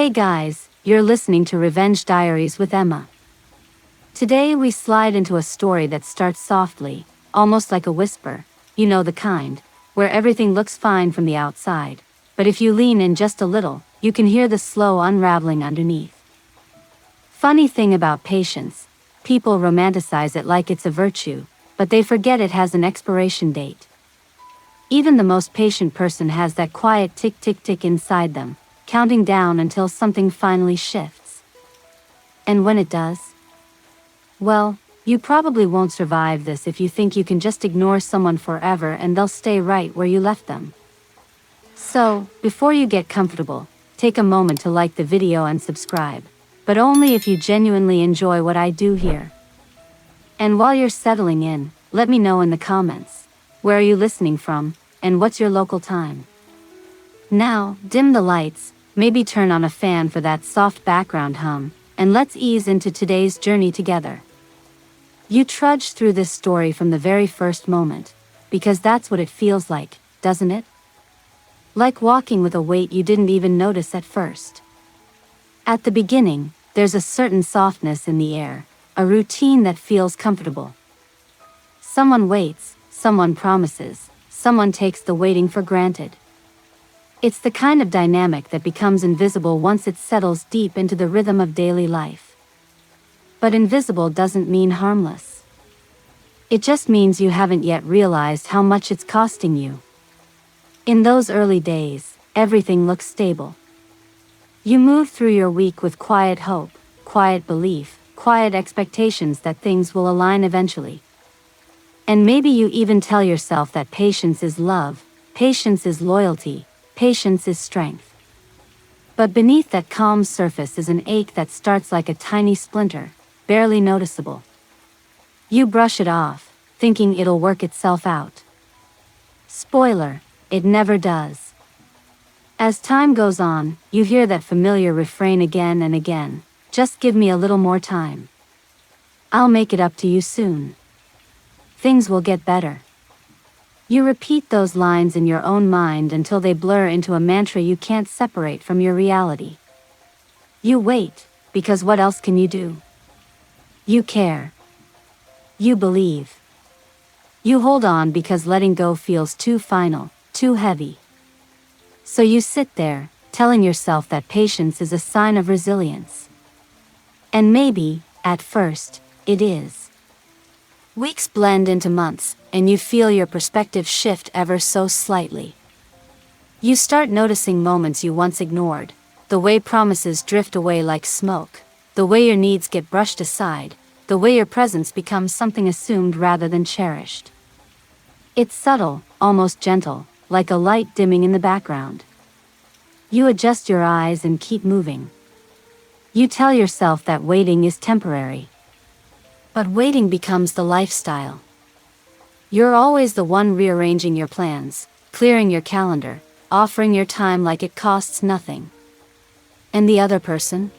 Hey guys, you're listening to Revenge Diaries with Emma. Today we slide into a story that starts softly, almost like a whisper, you know the kind, where everything looks fine from the outside, but if you lean in just a little, you can hear the slow unraveling underneath. Funny thing about patience, people romanticize it like it's a virtue, but they forget it has an expiration date. Even the most patient person has that quiet tick tick tick inside them, counting down until something finally shifts. And when it does? Well, you probably won't survive this if you think you can just ignore someone forever and they'll stay right where you left them. So, before you get comfortable, take a moment to like the video and subscribe, but only if you genuinely enjoy what I do here. And while you're settling in, let me know in the comments, where are you listening from, and what's your local time? Now, dim the lights, maybe turn on a fan for that soft background hum, and let's ease into today's journey together. You trudge through this story from the very first moment, because that's what it feels like, doesn't it? Like walking with a weight you didn't even notice at first. At the beginning, there's a certain softness in the air, a routine that feels comfortable. Someone waits, someone promises, someone takes the waiting for granted. It's the kind of dynamic that becomes invisible once it settles deep into the rhythm of daily life. But invisible doesn't mean harmless. It just means you haven't yet realized how much it's costing you. In those early days, everything looks stable. You move through your week with quiet hope, quiet belief, quiet expectations that things will align eventually. And maybe you even tell yourself that patience is love, patience is loyalty, patience is strength. But beneath that calm surface is an ache that starts like a tiny splinter, barely noticeable. You brush it off, thinking it'll work itself out. Spoiler, it never does. As time goes on, you hear that familiar refrain again and again, just give me a little more time. I'll make it up to you soon. Things will get better. You repeat those lines in your own mind until they blur into a mantra you can't separate from your reality. You wait, because what else can you do? You care. You believe. You hold on because letting go feels too final, too heavy. So you sit there, telling yourself that patience is a sign of resilience. And maybe, at first, it is. Weeks blend into months, and you feel your perspective shift ever so slightly. You start noticing moments you once ignored, the way promises drift away like smoke, the way your needs get brushed aside, the way your presence becomes something assumed rather than cherished. It's subtle, almost gentle, like a light dimming in the background. You adjust your eyes and keep moving. You tell yourself that waiting is temporary. But waiting becomes the lifestyle. You're always the one rearranging your plans, clearing your calendar, offering your time like it costs nothing. And the other person?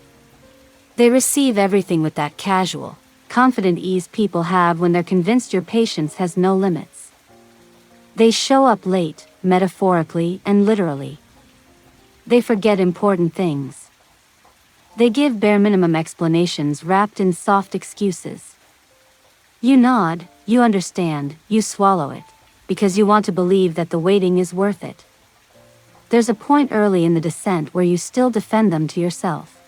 They receive everything with that casual, confident ease people have when they're convinced your patience has no limits. They show up late, metaphorically and literally. They forget important things. They give bare minimum explanations wrapped in soft excuses. You nod, you understand, you swallow it, because you want to believe that the waiting is worth it. There's a point early in the descent where you still defend them to yourself.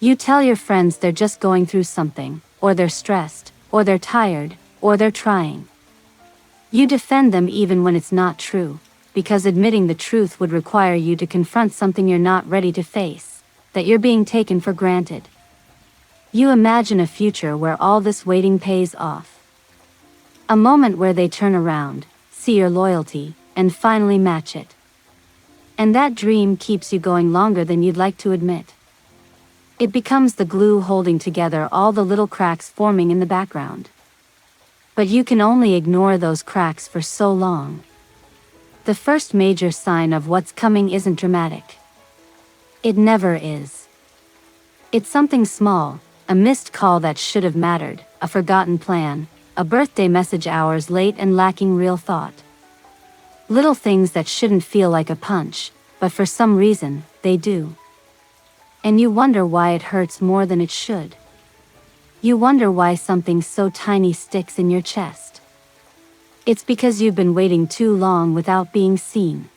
You tell your friends they're just going through something, or they're stressed, or they're tired, or they're trying. You defend them even when it's not true, because admitting the truth would require you to confront something you're not ready to face, that you're being taken for granted. You imagine a future where all this waiting pays off. A moment where they turn around, see your loyalty, and finally match it. And that dream keeps you going longer than you'd like to admit. It becomes the glue holding together all the little cracks forming in the background. But you can only ignore those cracks for so long. The first major sign of what's coming isn't dramatic. It never is. It's something small, a missed call that should have mattered, a forgotten plan, a birthday message hours late and lacking real thought. Little things that shouldn't feel like a punch, but for some reason, they do. And you wonder why it hurts more than it should. You wonder why something so tiny sticks in your chest. It's because you've been waiting too long without being seen.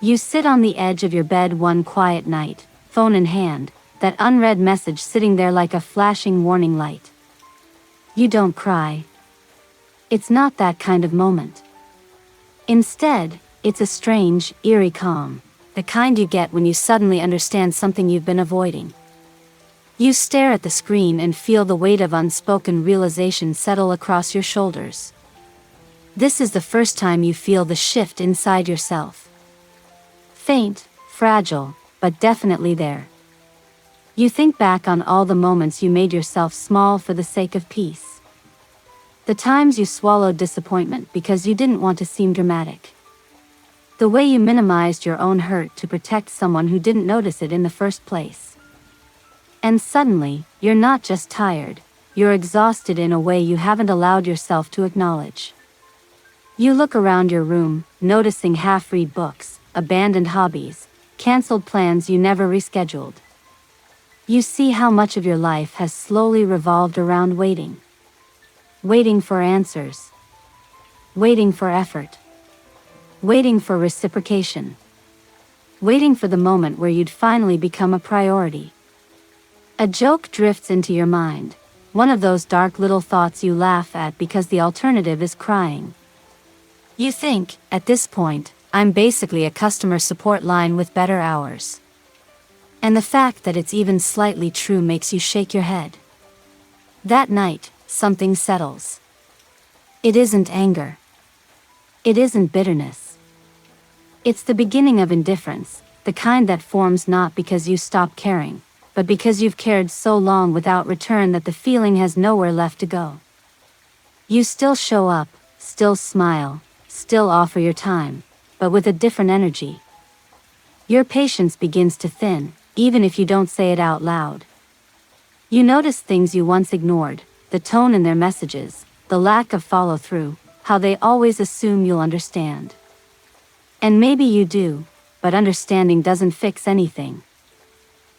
You sit on the edge of your bed one quiet night, phone in hand, that unread message sitting there like a flashing warning light. You don't cry. It's not that kind of moment. Instead, it's a strange, eerie calm, the kind you get when you suddenly understand something you've been avoiding. You stare at the screen and feel the weight of unspoken realization settle across your shoulders. This is the first time you feel the shift inside yourself. Faint, fragile, but definitely there. You think back on all the moments you made yourself small for the sake of peace. The times you swallowed disappointment because you didn't want to seem dramatic. The way you minimized your own hurt to protect someone who didn't notice it in the first place. And suddenly, you're not just tired, you're exhausted in a way you haven't allowed yourself to acknowledge. You look around your room, noticing half-read books, abandoned hobbies, canceled plans you never rescheduled. You see how much of your life has slowly revolved around waiting. Waiting for answers. Waiting for effort. Waiting for reciprocation. Waiting for the moment where you'd finally become a priority. A joke drifts into your mind, one of those dark little thoughts you laugh at because the alternative is crying. You think, at this point, I'm basically a customer support line with better hours. And the fact that it's even slightly true makes you shake your head. That night, something settles. It isn't anger. It isn't bitterness. It's the beginning of indifference, the kind that forms not because you stop caring, but because you've cared so long without return that the feeling has nowhere left to go. You still show up, still smile, still offer your time, but with a different energy. Your patience begins to thin, even if you don't say it out loud. You notice things you once ignored, the tone in their messages, the lack of follow-through, how they always assume you'll understand. And maybe you do, but understanding doesn't fix anything.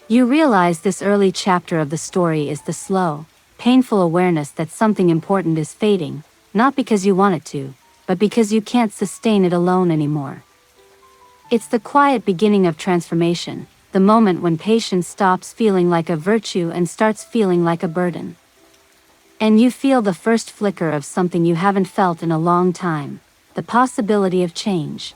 You realize this early chapter of the story is the slow, painful awareness that something important is fading, not because you want it to, but because you can't sustain it alone anymore. It's the quiet beginning of transformation, the moment when patience stops feeling like a virtue and starts feeling like a burden. And you feel the first flicker of something you haven't felt in a long time, the possibility of change.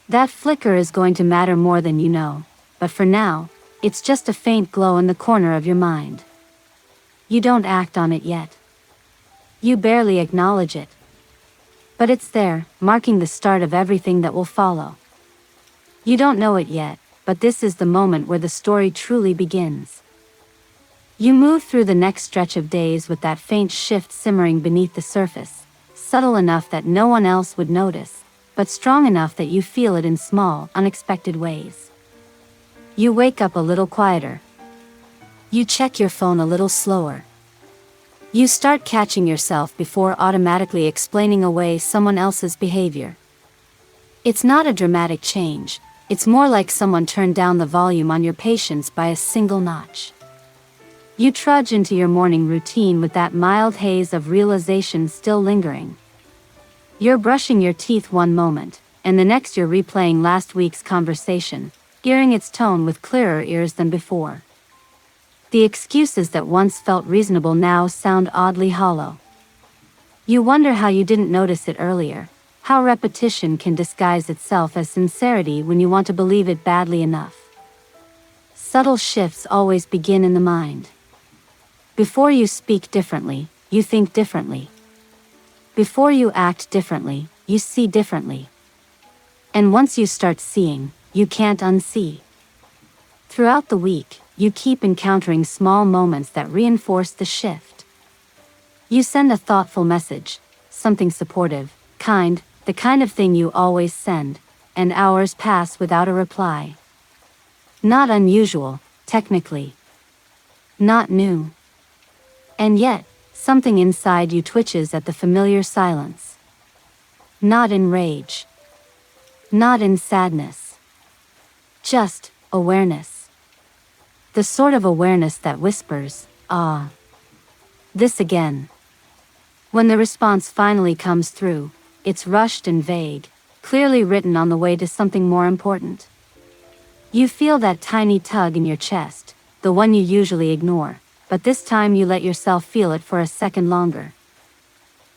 That flicker is going to matter more than you know, but for now, it's just a faint glow in the corner of your mind. You don't act on it yet. You barely acknowledge it. But it's there, marking the start of everything that will follow. You don't know it yet, but this is the moment where the story truly begins. You move through the next stretch of days with that faint shift simmering beneath the surface, subtle enough that no one else would notice, but strong enough that you feel it in small, unexpected ways. You wake up a little quieter. You check your phone a little slower. You start catching yourself before automatically explaining away someone else's behavior. It's not a dramatic change, it's more like someone turned down the volume on your patience by a single notch. You trudge into your morning routine with that mild haze of realization still lingering. You're brushing your teeth one moment, and the next you're replaying last week's conversation, hearing its tone with clearer ears than before. The excuses that once felt reasonable now sound oddly hollow. You wonder how you didn't notice it earlier, how repetition can disguise itself as sincerity when you want to believe it badly enough. Subtle shifts always begin in the mind. Before you speak differently, you think differently. Before you act differently, you see differently. And once you start seeing, you can't unsee. Throughout the week, you keep encountering small moments that reinforce the shift. You send a thoughtful message, something supportive, kind, the kind of thing you always send, and hours pass without a reply. Not unusual, technically. Not new. And yet, something inside you twitches at the familiar silence. Not in rage. Not in sadness. Just awareness. The sort of awareness that whispers, "Ah, this again." When the response finally comes through, it's rushed and vague, clearly written on the way to something more important. You feel that tiny tug in your chest, the one you usually ignore, but this time you let yourself feel it for a second longer.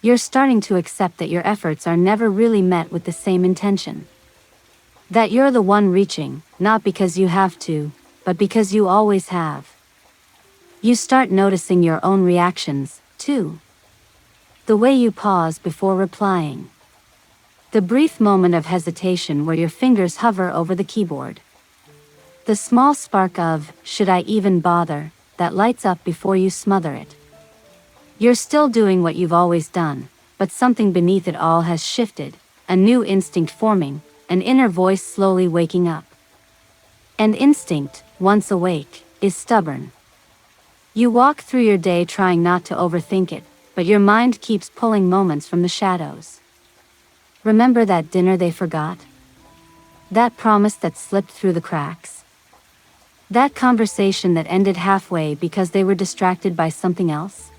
You're starting to accept that your efforts are never really met with the same intention. That you're the one reaching, not because you have to, but because you always have. You start noticing your own reactions, too. The way you pause before replying. The brief moment of hesitation where your fingers hover over the keyboard. The small spark of, "Should I even bother?" that lights up before you smother it. You're still doing what you've always done, but something beneath it all has shifted, a new instinct forming, an inner voice slowly waking up. And instinct, once awake, is stubborn. You walk through your day trying not to overthink it, but your mind keeps pulling moments from the shadows. Remember that dinner they forgot? That promise that slipped through the cracks? That conversation that ended halfway because they were distracted by something else?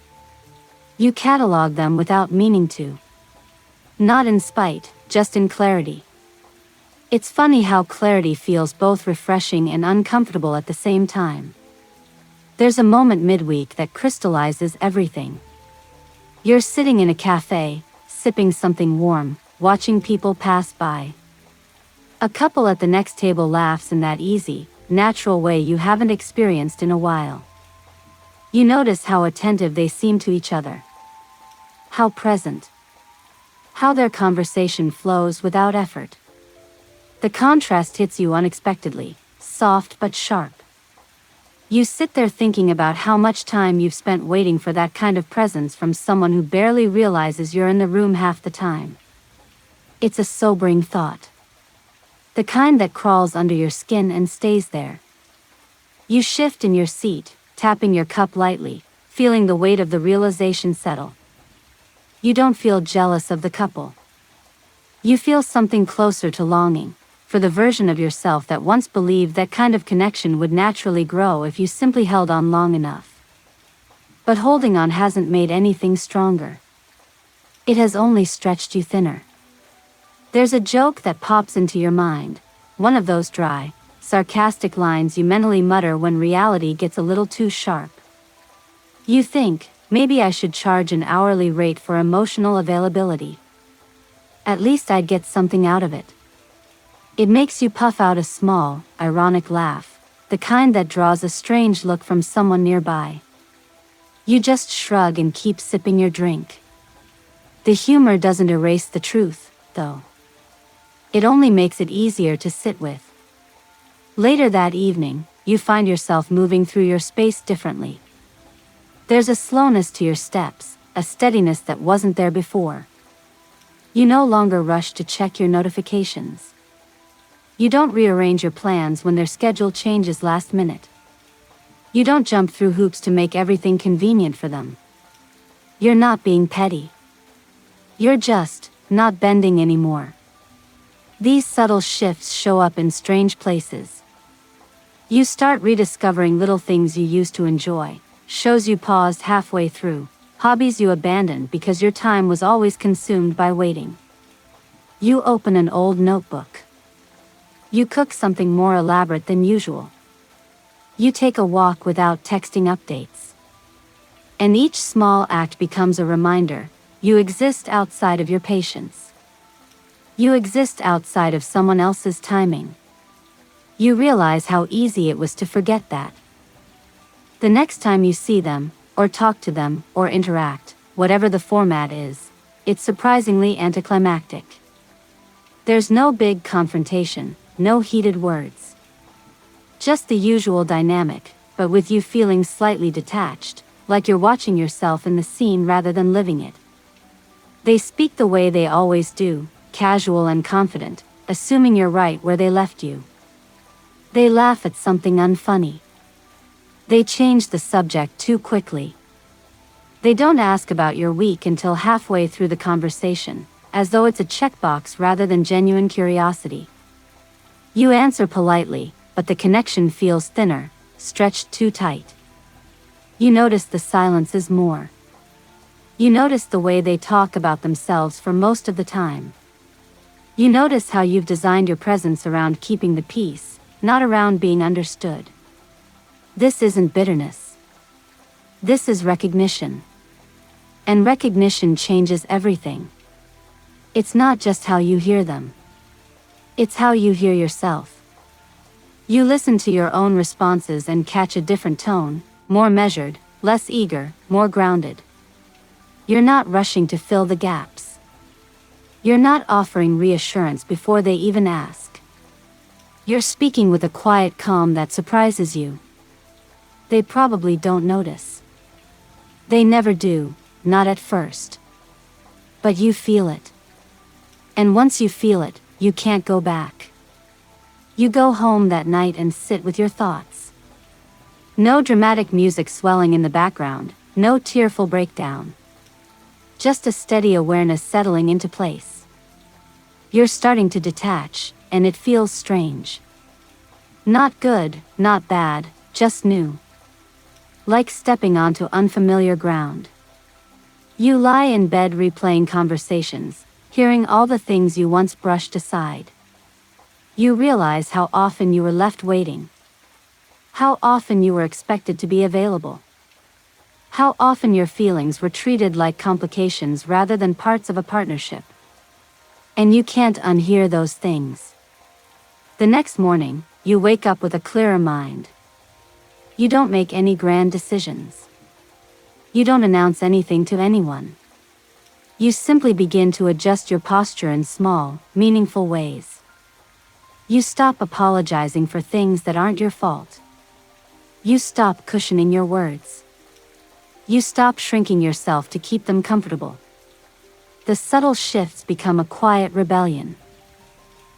You catalog them without meaning to. Not in spite, just in clarity. It's funny how clarity feels both refreshing and uncomfortable at the same time. There's a moment midweek that crystallizes everything. You're sitting in a cafe, sipping something warm, watching people pass by. A couple at the next table laughs in that easy, natural way you haven't experienced in a while. You notice how attentive they seem to each other. How present. How their conversation flows without effort. The contrast hits you unexpectedly, soft but sharp. You sit there thinking about how much time you've spent waiting for that kind of presence from someone who barely realizes you're in the room half the time. It's a sobering thought. The kind that crawls under your skin and stays there. You shift in your seat, tapping your cup lightly, feeling the weight of the realization settle. You don't feel jealous of the couple. You feel something closer to longing, for the version of yourself that once believed that kind of connection would naturally grow if you simply held on long enough. But holding on hasn't made anything stronger. It has only stretched you thinner. There's a joke that pops into your mind, one of those dry, sarcastic lines you mentally mutter when reality gets a little too sharp. You think, maybe I should charge an hourly rate for emotional availability. At least I'd get something out of it. It makes you puff out a small, ironic laugh, the kind that draws a strange look from someone nearby. You just shrug and keep sipping your drink. The humor doesn't erase the truth, though. It only makes it easier to sit with. Later that evening, you find yourself moving through your space differently. There's a slowness to your steps, a steadiness that wasn't there before. You no longer rush to check your notifications. You don't rearrange your plans when their schedule changes last minute. You don't jump through hoops to make everything convenient for them. You're not being petty. You're just not bending anymore. These subtle shifts show up in strange places. You start rediscovering little things you used to enjoy, shows you paused halfway through, hobbies you abandoned because your time was always consumed by waiting. You open an old notebook. You cook something more elaborate than usual. You take a walk without texting updates. And each small act becomes a reminder, you exist outside of your patience. You exist outside of someone else's timing. You realize how easy it was to forget that. The next time you see them, or talk to them, or interact, whatever the format is, it's surprisingly anticlimactic. There's no big confrontation, no heated words. Just the usual dynamic, but with you feeling slightly detached, like you're watching yourself in the scene rather than living it. They speak the way they always do, casual and confident, assuming you're right where they left you. They laugh at something unfunny. They change the subject too quickly. They don't ask about your week until halfway through the conversation, as though it's a checkbox rather than genuine curiosity. You answer politely, but the connection feels thinner, stretched too tight. You notice the silence is more. You notice the way they talk about themselves for most of the time. You notice how you've designed your presence around keeping the peace, not around being understood. This isn't bitterness. This is recognition. And recognition changes everything. It's not just how you hear them. It's how you hear yourself. You listen to your own responses and catch a different tone, more measured, less eager, more grounded. You're not rushing to fill the gaps. You're not offering reassurance before they even ask. You're speaking with a quiet calm that surprises you. They probably don't notice. They never do, not at first. But you feel it. And once you feel it, you can't go back. You go home that night and sit with your thoughts. No dramatic music swelling in the background, no tearful breakdown. Just a steady awareness settling into place. You're starting to detach, and it feels strange. Not good, not bad, just new. Like stepping onto unfamiliar ground. You lie in bed replaying conversations, hearing all the things you once brushed aside. You realize how often you were left waiting. How often you were expected to be available. How often your feelings were treated like complications rather than parts of a partnership. And you can't unhear those things. The next morning, you wake up with a clearer mind. You don't make any grand decisions. You don't announce anything to anyone. You simply begin to adjust your posture in small, meaningful ways. You stop apologizing for things that aren't your fault. You stop cushioning your words. You stop shrinking yourself to keep them comfortable. The subtle shifts become a quiet rebellion.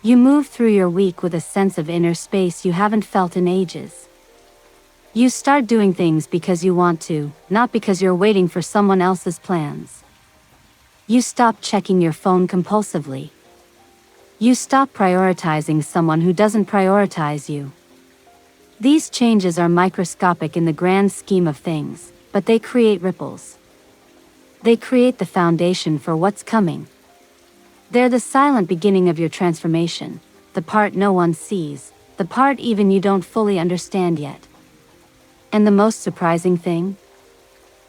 You move through your week with a sense of inner space you haven't felt in ages. You start doing things because you want to, not because you're waiting for someone else's plans. You stop checking your phone compulsively. You stop prioritizing someone who doesn't prioritize you. These changes are microscopic in the grand scheme of things, but they create ripples. They create the foundation for what's coming. They're the silent beginning of your transformation, the part no one sees, the part even you don't fully understand yet. And the most surprising thing?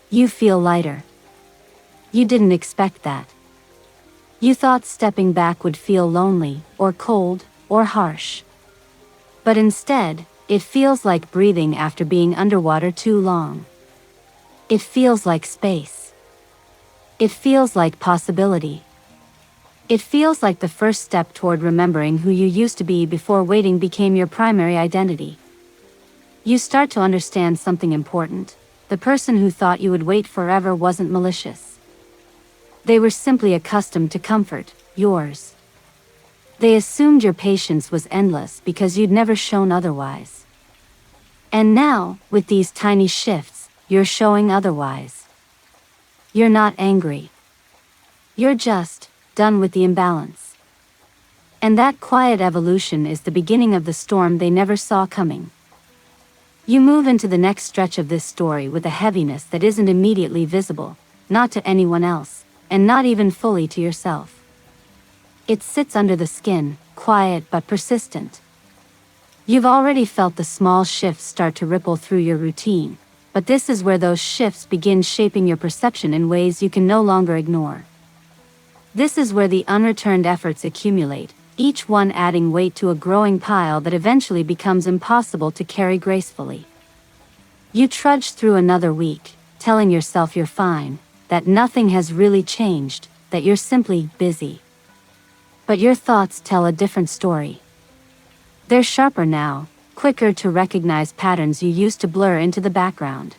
You feel lighter. You didn't expect that. You thought stepping back would feel lonely, or cold, or harsh. But instead, it feels like breathing after being underwater too long. It feels like space. It feels like possibility. It feels like the first step toward remembering who you used to be before waiting became your primary identity. You start to understand something important. The person who thought you would wait forever wasn't malicious. They were simply accustomed to comfort, yours. They assumed your patience was endless because you'd never shown otherwise. And now, with these tiny shifts, you're showing otherwise. You're not angry. You're just done with the imbalance. And that quiet evolution is the beginning of the storm they never saw coming. You move into the next stretch of this story with a heaviness that isn't immediately visible, not to anyone else, and not even fully to yourself. It sits under the skin, quiet but persistent. You've already felt the small shifts start to ripple through your routine, but this is where those shifts begin shaping your perception in ways you can no longer ignore. This is where the unreturned efforts accumulate, each one adding weight to a growing pile that eventually becomes impossible to carry gracefully. You trudge through another week, telling yourself you're fine, that nothing has really changed, that you're simply busy. But your thoughts tell a different story. They're sharper now, quicker to recognize patterns you used to blur into the background.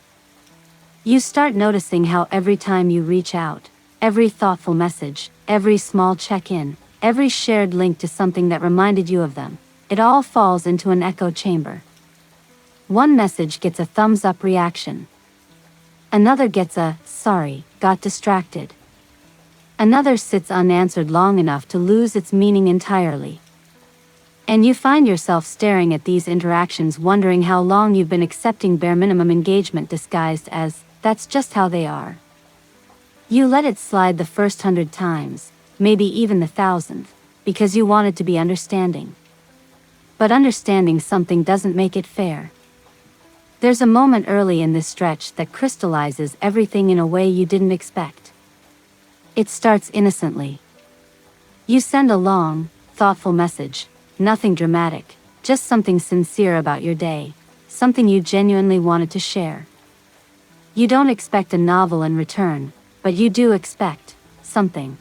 You start noticing how every time you reach out, every thoughtful message, every small check-in, every shared link to something that reminded you of them, it all falls into an echo chamber. One message gets a thumbs-up reaction. Another gets a, sorry, got distracted. Another sits unanswered long enough to lose its meaning entirely. And you find yourself staring at these interactions, wondering how long you've been accepting bare minimum engagement disguised as, that's just how they are. You let it slide the first 100 times, maybe even the 1,000th, because you wanted to be understanding. But understanding something doesn't make it fair. There's a moment early in this stretch that crystallizes everything in a way you didn't expect. It starts innocently. You send a long, thoughtful message, nothing dramatic, just something sincere about your day, something you genuinely wanted to share. You don't expect a novel in return, but you do expect something.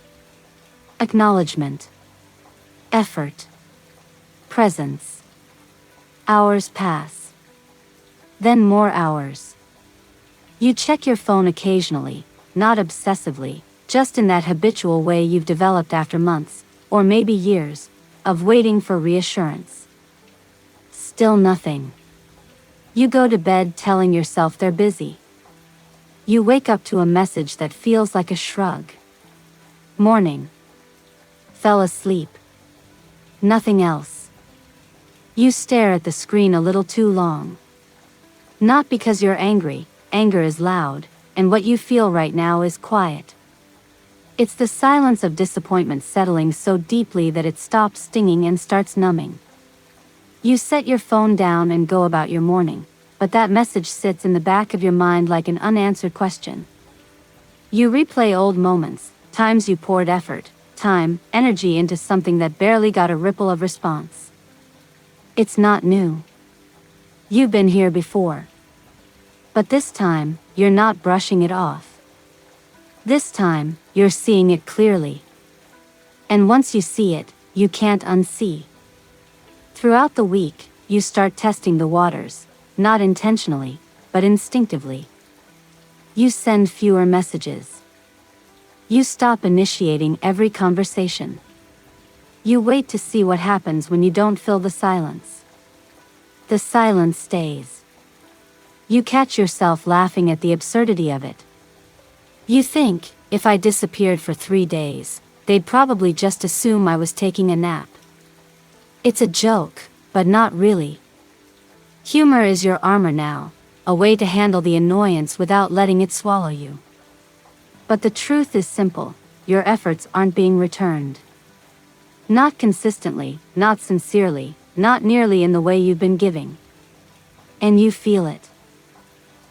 Acknowledgement. Effort. Presence. Hours pass. Then more hours. You check your phone occasionally, not obsessively, just in that habitual way you've developed after months, or maybe years, of waiting for reassurance. Still nothing. You go to bed telling yourself they're busy. You wake up to a message that feels like a shrug. Morning. Fell asleep. Nothing else. You stare at the screen a little too long. Not because you're angry, anger is loud, and what you feel right now is quiet. It's the silence of disappointment settling so deeply that it stops stinging and starts numbing. You set your phone down and go about your morning, but that message sits in the back of your mind like an unanswered question. You replay old moments, times you poured effort, time, energy into something that barely got a ripple of response. It's not new. You've been here before. But this time, you're not brushing it off. This time, you're seeing it clearly. And once you see it, you can't unsee. Throughout the week, you start testing the waters, not intentionally, but instinctively. You send fewer messages. You stop initiating every conversation. You wait to see what happens when you don't fill the silence. The silence stays. You catch yourself laughing at the absurdity of it. You think, if I disappeared for 3 days, they'd probably just assume I was taking a nap. It's a joke, but not really. Humor is your armor now, a way to handle the annoyance without letting it swallow you. But the truth is simple, your efforts aren't being returned. Not consistently, not sincerely, not nearly in the way you've been giving. And you feel it.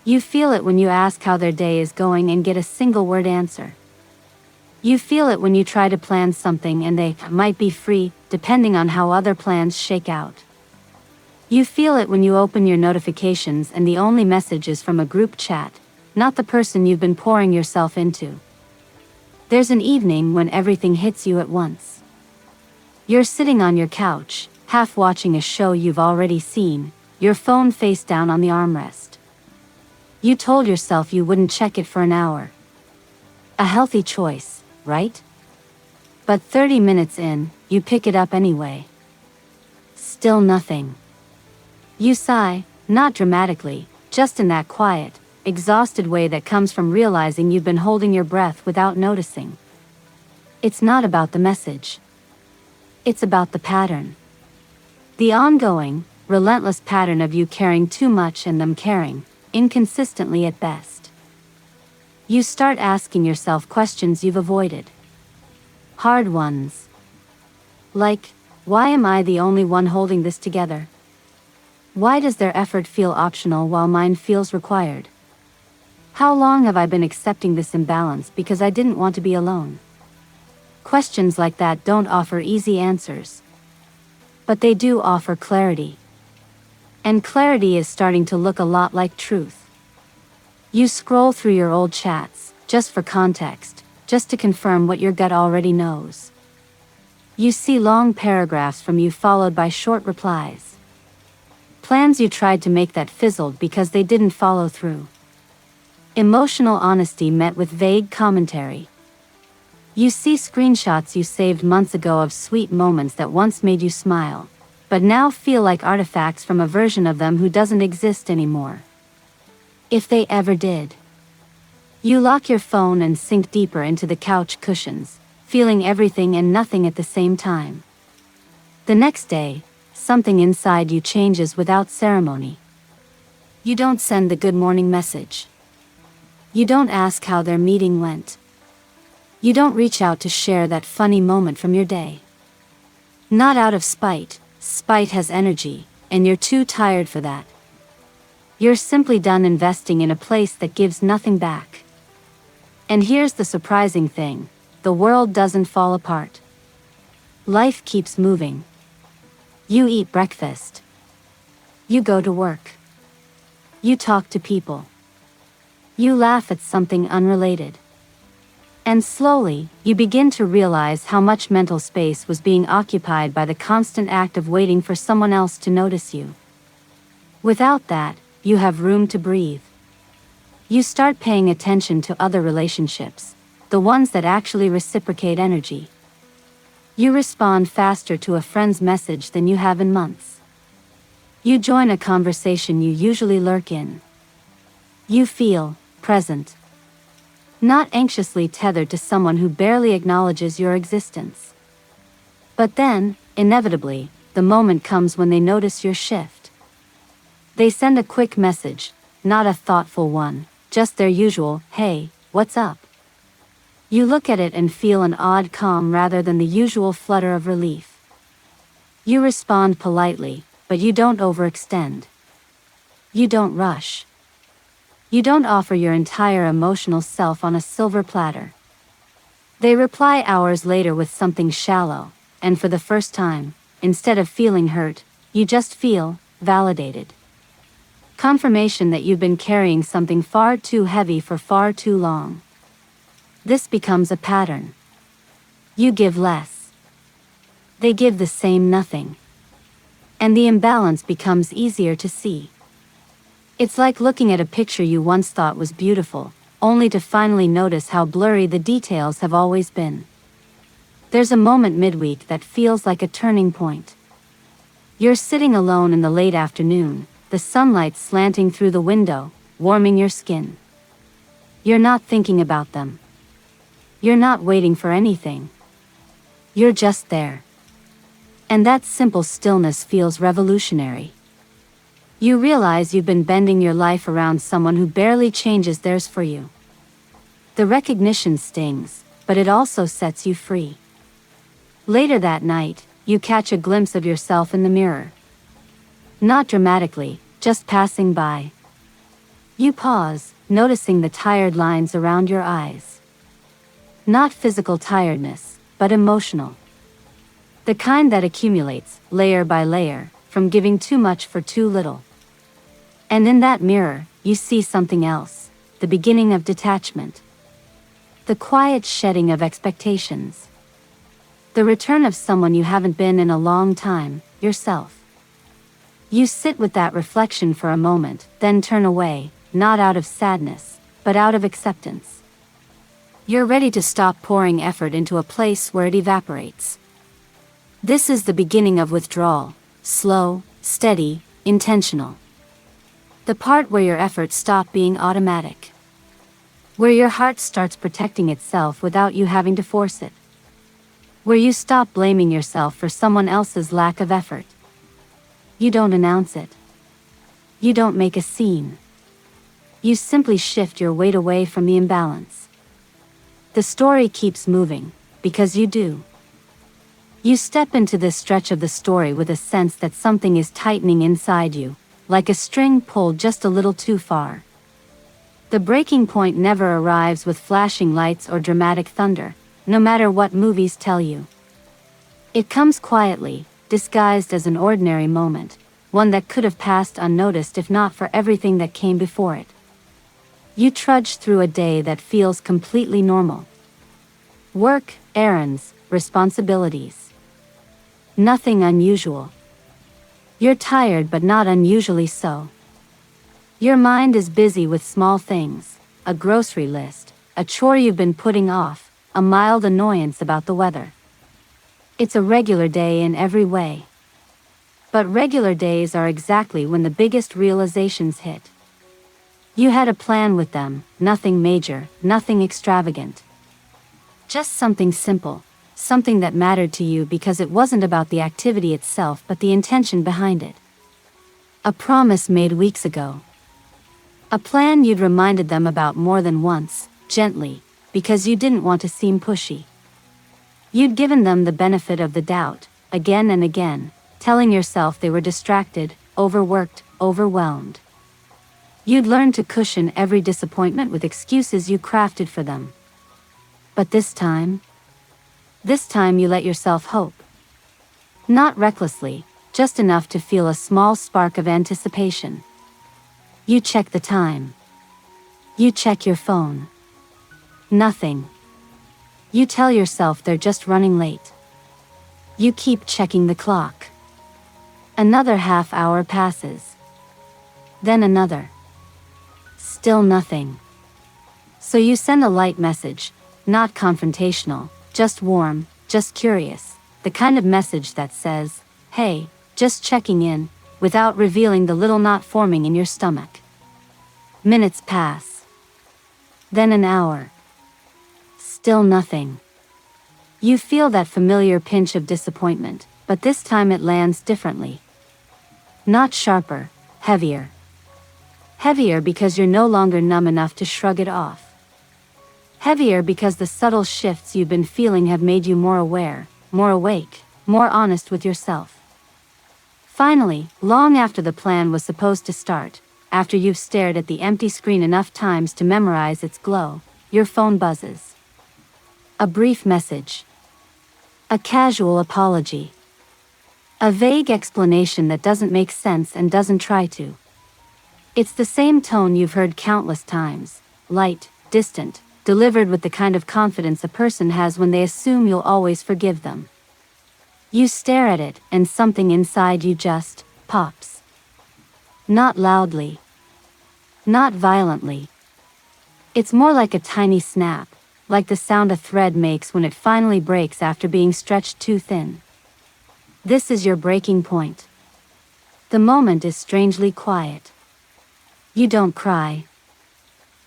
You feel it when you ask how their day is going and get a single-word answer. You feel it when you try to plan something and they might be free, depending on how other plans shake out. You feel it when you open your notifications and the only message is from a group chat, not the person you've been pouring yourself into. There's an evening when everything hits you at once. You're sitting on your couch, half watching a show you've already seen, your phone face down on the armrest. You told yourself you wouldn't check it for an hour. A healthy choice, right? But 30 minutes in, you pick it up anyway. Still nothing. You sigh, not dramatically, just in that quiet, exhausted way that comes from realizing you've been holding your breath without noticing. It's not about the message. It's about the pattern. The ongoing, relentless pattern of you caring too much and them caring, inconsistently at best. You start asking yourself questions you've avoided. Hard ones. Like, why am I the only one holding this together? Why does their effort feel optional while mine feels required? How long have I been accepting this imbalance because I didn't want to be alone? Questions like that don't offer easy answers. But they do offer clarity. And clarity is starting to look a lot like truth. You scroll through your old chats, just for context, just to confirm what your gut already knows. You see long paragraphs from you followed by short replies. Plans you tried to make that fizzled because they didn't follow through. Emotional honesty met with vague commentary. You see screenshots you saved months ago of sweet moments that once made you smile, but now feel like artifacts from a version of them who doesn't exist anymore. If they ever did. You lock your phone and sink deeper into the couch cushions, feeling everything and nothing at the same time. The next day, something inside you changes without ceremony. You don't send the good morning message. You don't ask how their meeting went. You don't reach out to share that funny moment from your day. Not out of spite. Spite has energy, and you're too tired for that. You're simply done investing in a place that gives nothing back. And here's the surprising thing: the world doesn't fall apart. Life keeps moving. You eat breakfast. You go to work. You talk to people. You laugh at something unrelated. And slowly, you begin to realize how much mental space was being occupied by the constant act of waiting for someone else to notice you. Without that, you have room to breathe. You start paying attention to other relationships, the ones that actually reciprocate energy. You respond faster to a friend's message than you have in months. You join a conversation you usually lurk in. You feel present. Not anxiously tethered to someone who barely acknowledges your existence. But then, inevitably, the moment comes when they notice your shift. They send a quick message, not a thoughtful one, just their usual, "Hey, what's up?" You look at it and feel an odd calm rather than the usual flutter of relief. You respond politely, but you don't overextend. You don't rush. You don't offer your entire emotional self on a silver platter. They reply hours later with something shallow, and for the first time, instead of feeling hurt, you just feel validated. Confirmation that you've been carrying something far too heavy for far too long. This becomes a pattern. You give less. They give the same nothing. And the imbalance becomes easier to see. It's like looking at a picture you once thought was beautiful, only to finally notice how blurry the details have always been. There's a moment midweek that feels like a turning point. You're sitting alone in the late afternoon, the sunlight slanting through the window, warming your skin. You're not thinking about them. You're not waiting for anything. You're just there. And that simple stillness feels revolutionary. You realize you've been bending your life around someone who barely changes theirs for you. The recognition stings, but it also sets you free. Later that night, you catch a glimpse of yourself in the mirror. Not dramatically, just passing by. You pause, noticing the tired lines around your eyes. Not physical tiredness, but emotional. The kind that accumulates, layer by layer, from giving too much for too little. And in that mirror, you see something else, the beginning of detachment. The quiet shedding of expectations. The return of someone you haven't been in a long time, yourself. You sit with that reflection for a moment, then turn away, not out of sadness, but out of acceptance. You're ready to stop pouring effort into a place where it evaporates. This is the beginning of withdrawal, slow, steady, intentional. The part where your efforts stop being automatic. Where your heart starts protecting itself without you having to force it. Where you stop blaming yourself for someone else's lack of effort. You don't announce it. You don't make a scene. You simply shift your weight away from the imbalance. The story keeps moving, because you do. You step into this stretch of the story with a sense that something is tightening inside you, like a string pulled just a little too far. The breaking point never arrives with flashing lights or dramatic thunder, no matter what movies tell you. It comes quietly, disguised as an ordinary moment, one that could have passed unnoticed if not for everything that came before it. You trudge through a day that feels completely normal. Work, errands, responsibilities. Nothing unusual. You're tired but not unusually so. Your mind is busy with small things, a grocery list, a chore you've been putting off, a mild annoyance about the weather. It's a regular day in every way. But regular days are exactly when the biggest realizations hit. You had a plan with them, nothing major, nothing extravagant. Just something simple. something that mattered to you because it wasn't about the activity itself but the intention behind it. A promise made weeks ago. A plan you'd reminded them about more than once, gently, because you didn't want to seem pushy. You'd given them the benefit of the doubt, again and again, telling yourself they were distracted, overworked, overwhelmed. You'd learned to cushion every disappointment with excuses you crafted for them. But this time you let yourself hope. Not recklessly, just enough to feel a small spark of anticipation. You check the time. You check your phone. Nothing. You tell yourself they're just running late. You keep checking the clock. Another half hour passes. Then another. Still nothing. So you send a light message, not confrontational, just warm, just curious, the kind of message that says, "Hey, just checking in," without revealing the little knot forming in your stomach. Minutes pass. Then an hour. Still nothing. You feel that familiar pinch of disappointment, but this time it lands differently. Not sharper, heavier. Heavier because you're no longer numb enough to shrug it off. Heavier because the subtle shifts you've been feeling have made you more aware, more awake, more honest with yourself. Finally, long after the plan was supposed to start, after you've stared at the empty screen enough times to memorize its glow, your phone buzzes. A brief message. A casual apology. A vague explanation that doesn't make sense and doesn't try to. It's the same tone you've heard countless times, light, distant, delivered with the kind of confidence a person has when they assume you'll always forgive them. You stare at it, and something inside you just pops. Not loudly. Not violently. It's more like a tiny snap, like the sound a thread makes when it finally breaks after being stretched too thin. This is your breaking point. The moment is strangely quiet. You don't cry.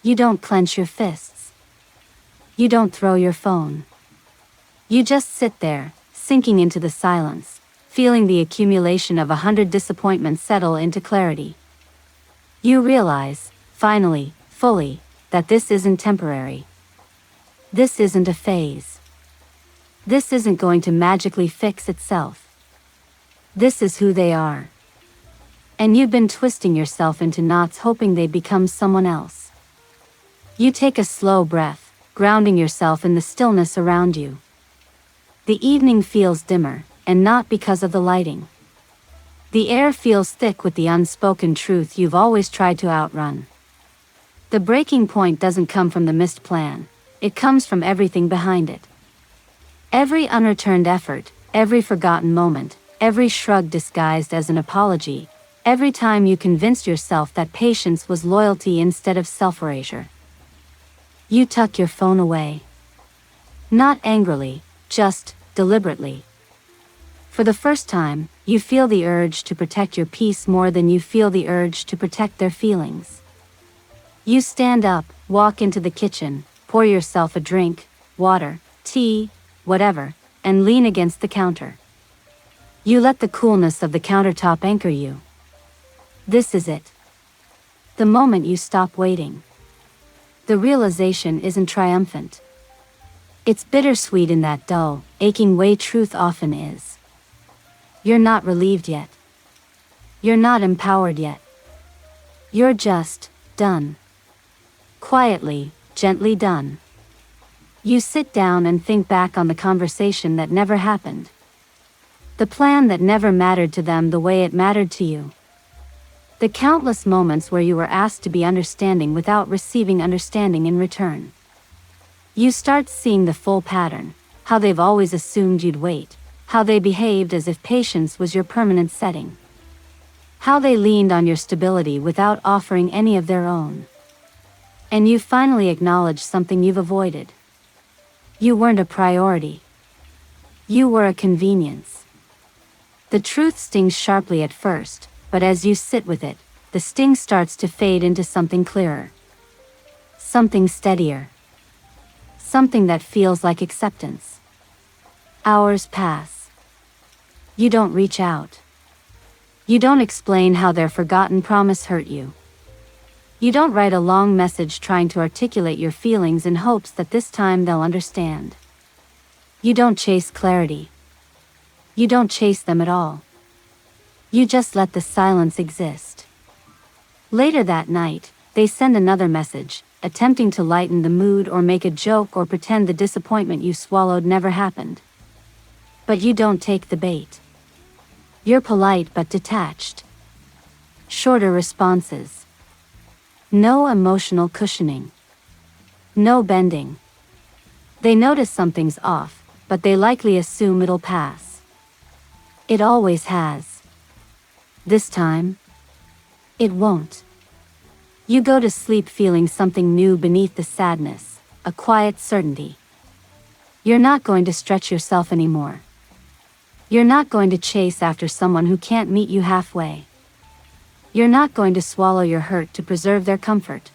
You don't clench your fists. You don't throw your phone. You just sit there, sinking into the silence, feeling the accumulation of 100 disappointments settle into clarity. You realize, finally, fully, that this isn't temporary. This isn't a phase. This isn't going to magically fix itself. This is who they are. And you've been twisting yourself into knots hoping they'd become someone else. You take a slow breath, grounding yourself in the stillness around you. The evening feels dimmer, and not because of the lighting. The air feels thick with the unspoken truth you've always tried to outrun. The breaking point doesn't come from the missed plan, it comes from everything behind it. Every unreturned effort, every forgotten moment, every shrug disguised as an apology, every time you convinced yourself that patience was loyalty instead of self-erasure. You tuck your phone away. Not angrily, just deliberately. For the first time, you feel the urge to protect your peace more than you feel the urge to protect their feelings. You stand up, walk into the kitchen, pour yourself a drink, water, tea, whatever, and lean against the counter. You let the coolness of the countertop anchor you. This is it. The moment you stop waiting. The realization isn't triumphant. It's bittersweet in that dull, aching way truth often is. You're not relieved yet. You're not empowered yet. You're just done. Quietly, gently done. You sit down and think back on the conversation that never happened. The plan that never mattered to them the way it mattered to you. The countless moments where you were asked to be understanding without receiving understanding in return. You start seeing the full pattern, how they've always assumed you'd wait, how they behaved as if patience was your permanent setting. How they leaned on your stability without offering any of their own. And you finally acknowledge something you've avoided. You weren't a priority. You were a convenience. The truth stings sharply at first, but as you sit with it, the sting starts to fade into something clearer. Something steadier. Something that feels like acceptance. Hours pass. You don't reach out. You don't explain how their forgotten promise hurt you. You don't write a long message trying to articulate your feelings in hopes that this time they'll understand. You don't chase clarity. You don't chase them at all. You just let the silence exist. Later that night, they send another message, attempting to lighten the mood or make a joke or pretend the disappointment you swallowed never happened. But you don't take the bait. You're polite but detached. Shorter responses. No emotional cushioning. No bending. They notice something's off, but they likely assume it'll pass. It always has. This time, it won't. You go to sleep feeling something new beneath the sadness, a quiet certainty. You're not going to stretch yourself anymore. You're not going to chase after someone who can't meet you halfway. You're not going to swallow your hurt to preserve their comfort.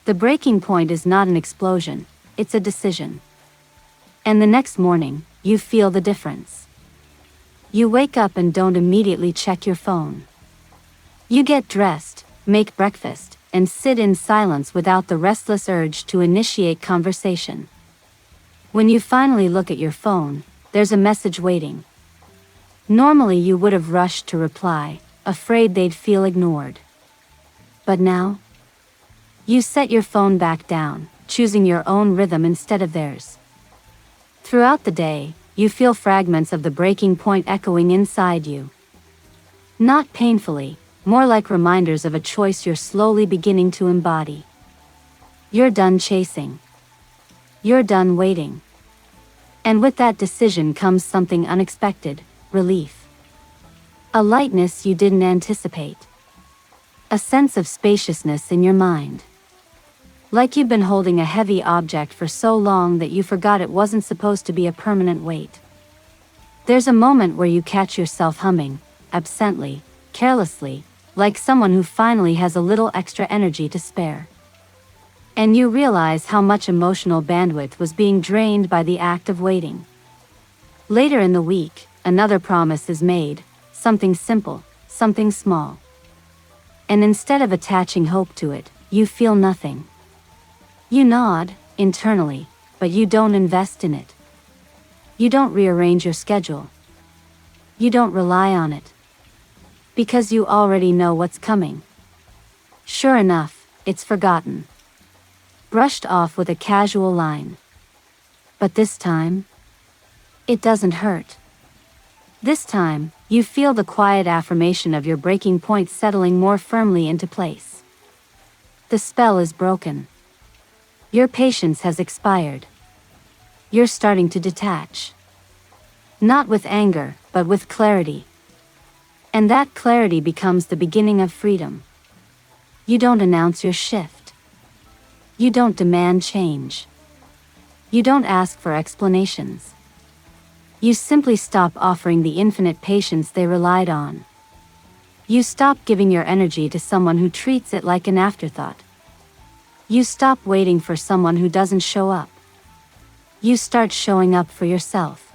The breaking point is not an explosion, it's a decision. And the next morning, you feel the difference. You wake up and don't immediately check your phone. You get dressed, make breakfast, and sit in silence without the restless urge to initiate conversation. When you finally look at your phone, there's a message waiting. Normally you would have rushed to reply, afraid they'd feel ignored. But now, you set your phone back down, choosing your own rhythm instead of theirs. Throughout the day, you feel fragments of the breaking point echoing inside you. Not painfully, more like reminders of a choice you're slowly beginning to embody. You're done chasing. You're done waiting. And with that decision comes something unexpected, relief. A lightness you didn't anticipate. A sense of spaciousness in your mind. Like you've been holding a heavy object for so long that you forgot it wasn't supposed to be a permanent weight. There's a moment where you catch yourself humming, absently, carelessly, like someone who finally has a little extra energy to spare. And you realize how much emotional bandwidth was being drained by the act of waiting. Later in the week, another promise is made, something simple, something small. And instead of attaching hope to it, you feel nothing. You nod, internally, but you don't invest in it. You don't rearrange your schedule. You don't rely on it. Because you already know what's coming. Sure enough, it's forgotten. Brushed off with a casual line. But this time, it doesn't hurt. This time, you feel the quiet affirmation of your breaking point settling more firmly into place. The spell is broken. Your patience has expired. You're starting to detach. Not with anger, but with clarity. And that clarity becomes the beginning of freedom. You don't announce your shift. You don't demand change. You don't ask for explanations. You simply stop offering the infinite patience they relied on. You stop giving your energy to someone who treats it like an afterthought. You stop waiting for someone who doesn't show up. You start showing up for yourself.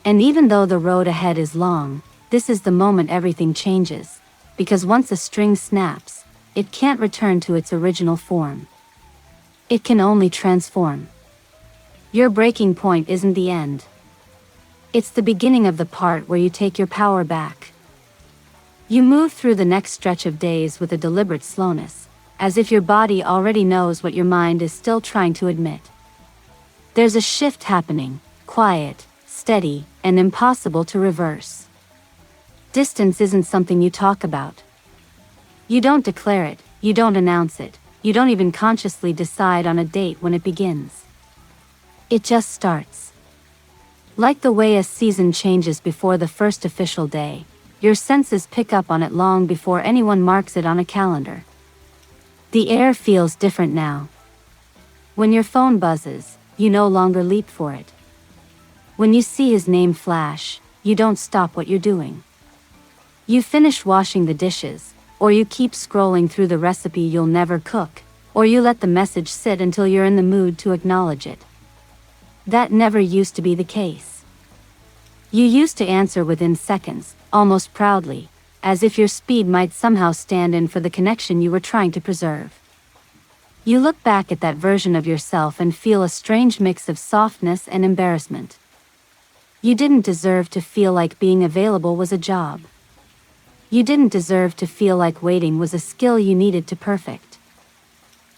And even though the road ahead is long, this is the moment everything changes, because once a string snaps, it can't return to its original form. It can only transform. Your breaking point isn't the end. It's the beginning of the part where you take your power back. You move through the next stretch of days with a deliberate slowness, as if your body already knows what your mind is still trying to admit. There's a shift happening, quiet, steady, and impossible to reverse. Distance isn't something you talk about. You don't declare it, you don't announce it, you don't even consciously decide on a date when it begins. It just starts. Like the way a season changes before the first official day, your senses pick up on it long before anyone marks it on a calendar. The air feels different now. When your phone buzzes, you no longer leap for it. When you see his name flash, you don't stop what you're doing. You finish washing the dishes, or you keep scrolling through the recipe you'll never cook, or you let the message sit until you're in the mood to acknowledge it. That never used to be the case. You used to answer within seconds, almost proudly, as if your speed might somehow stand in for the connection you were trying to preserve. You look back at that version of yourself and feel a strange mix of softness and embarrassment. You didn't deserve to feel like being available was a job. You didn't deserve to feel like waiting was a skill you needed to perfect.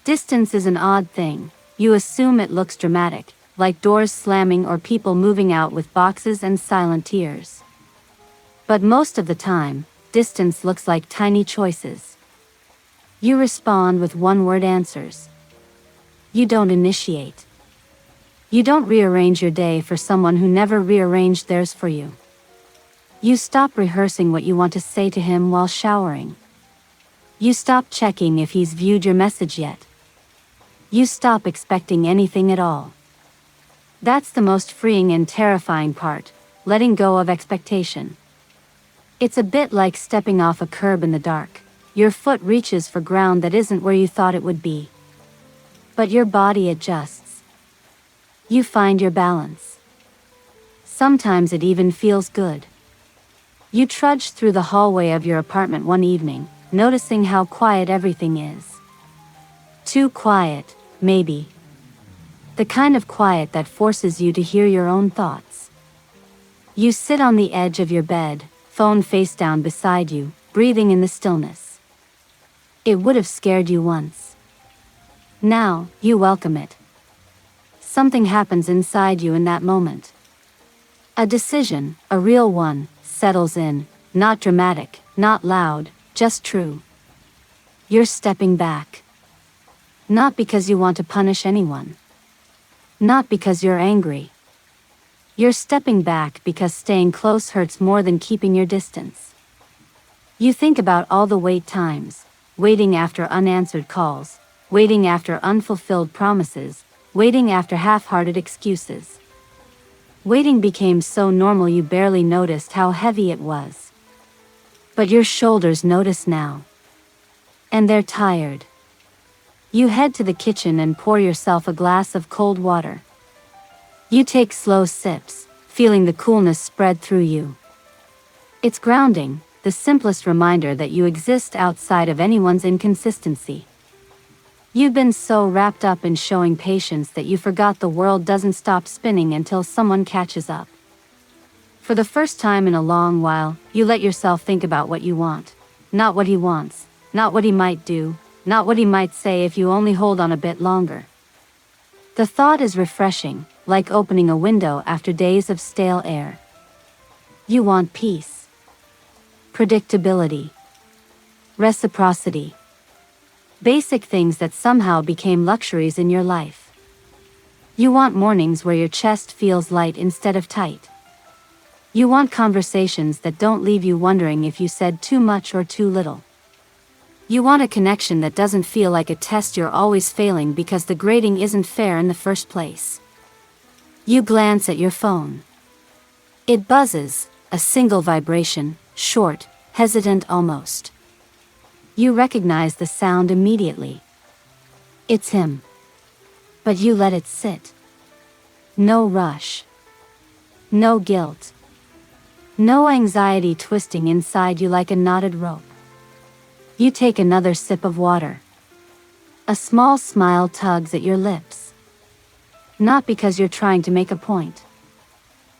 Distance is an odd thing. You assume it looks dramatic, like doors slamming or people moving out with boxes and silent tears. But most of the time, distance looks like tiny choices. You respond with one-word answers. You don't initiate. You don't rearrange your day for someone who never rearranged theirs for you. You stop rehearsing what you want to say to him while showering. You stop checking if he's viewed your message yet. You stop expecting anything at all. That's the most freeing and terrifying part, letting go of expectation. It's a bit like stepping off a curb in the dark. Your foot reaches for ground that isn't where you thought it would be. But your body adjusts. You find your balance. Sometimes it even feels good. You trudge through the hallway of your apartment one evening, noticing how quiet everything is. Too quiet, maybe. The kind of quiet that forces you to hear your own thoughts. You sit on the edge of your bed, phone face down beside you, breathing in the stillness. It would have scared you once. Now, you welcome it. Something happens inside you in that moment. A decision, a real one, settles in, not dramatic, not loud, just true. You're stepping back. Not because you want to punish anyone. Not because you're angry. You're stepping back because staying close hurts more than keeping your distance. You think about all the wait times, waiting after unanswered calls, waiting after unfulfilled promises, waiting after half-hearted excuses. Waiting became so normal you barely noticed how heavy it was. But your shoulders notice now. And they're tired. You head to the kitchen and pour yourself a glass of cold water. You take slow sips, feeling the coolness spread through you. It's grounding, the simplest reminder that you exist outside of anyone's inconsistency. You've been so wrapped up in showing patience that you forgot the world doesn't stop spinning until someone catches up. For the first time in a long while, you let yourself think about what you want. Not what he wants, not what he might do, not what he might say if you only hold on a bit longer. The thought is refreshing, like opening a window after days of stale air. You want peace. Predictability. Reciprocity. Basic things that somehow became luxuries in your life. You want mornings where your chest feels light instead of tight. You want conversations that don't leave you wondering if you said too much or too little. You want a connection that doesn't feel like a test you're always failing because the grading isn't fair in the first place. You glance at your phone. It buzzes, a single vibration, short, hesitant almost. You recognize the sound immediately. It's him. But you let it sit. No rush. No guilt. No anxiety twisting inside you like a knotted rope. You take another sip of water. A small smile tugs at your lips. Not because you're trying to make a point.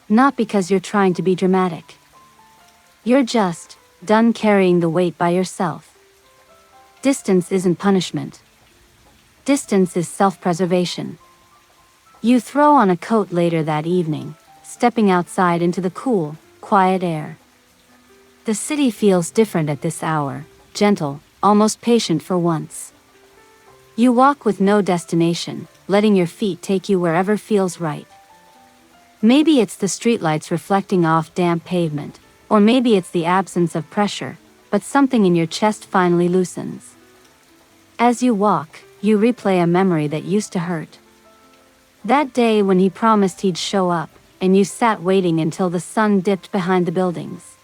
Not because you're trying to be dramatic. You're just done carrying the weight by yourself. Distance isn't punishment. Distance is self-preservation. You throw on a coat later that evening, stepping outside into the cool, quiet air. The city feels different at this hour, gentle, almost patient for once. You walk with no destination, letting your feet take you wherever feels right. Maybe it's the streetlights reflecting off damp pavement, or maybe it's the absence of pressure, but something in your chest finally loosens. As you walk, you replay a memory that used to hurt. That day when he promised he'd show up, and you sat waiting until the sun dipped behind the buildings.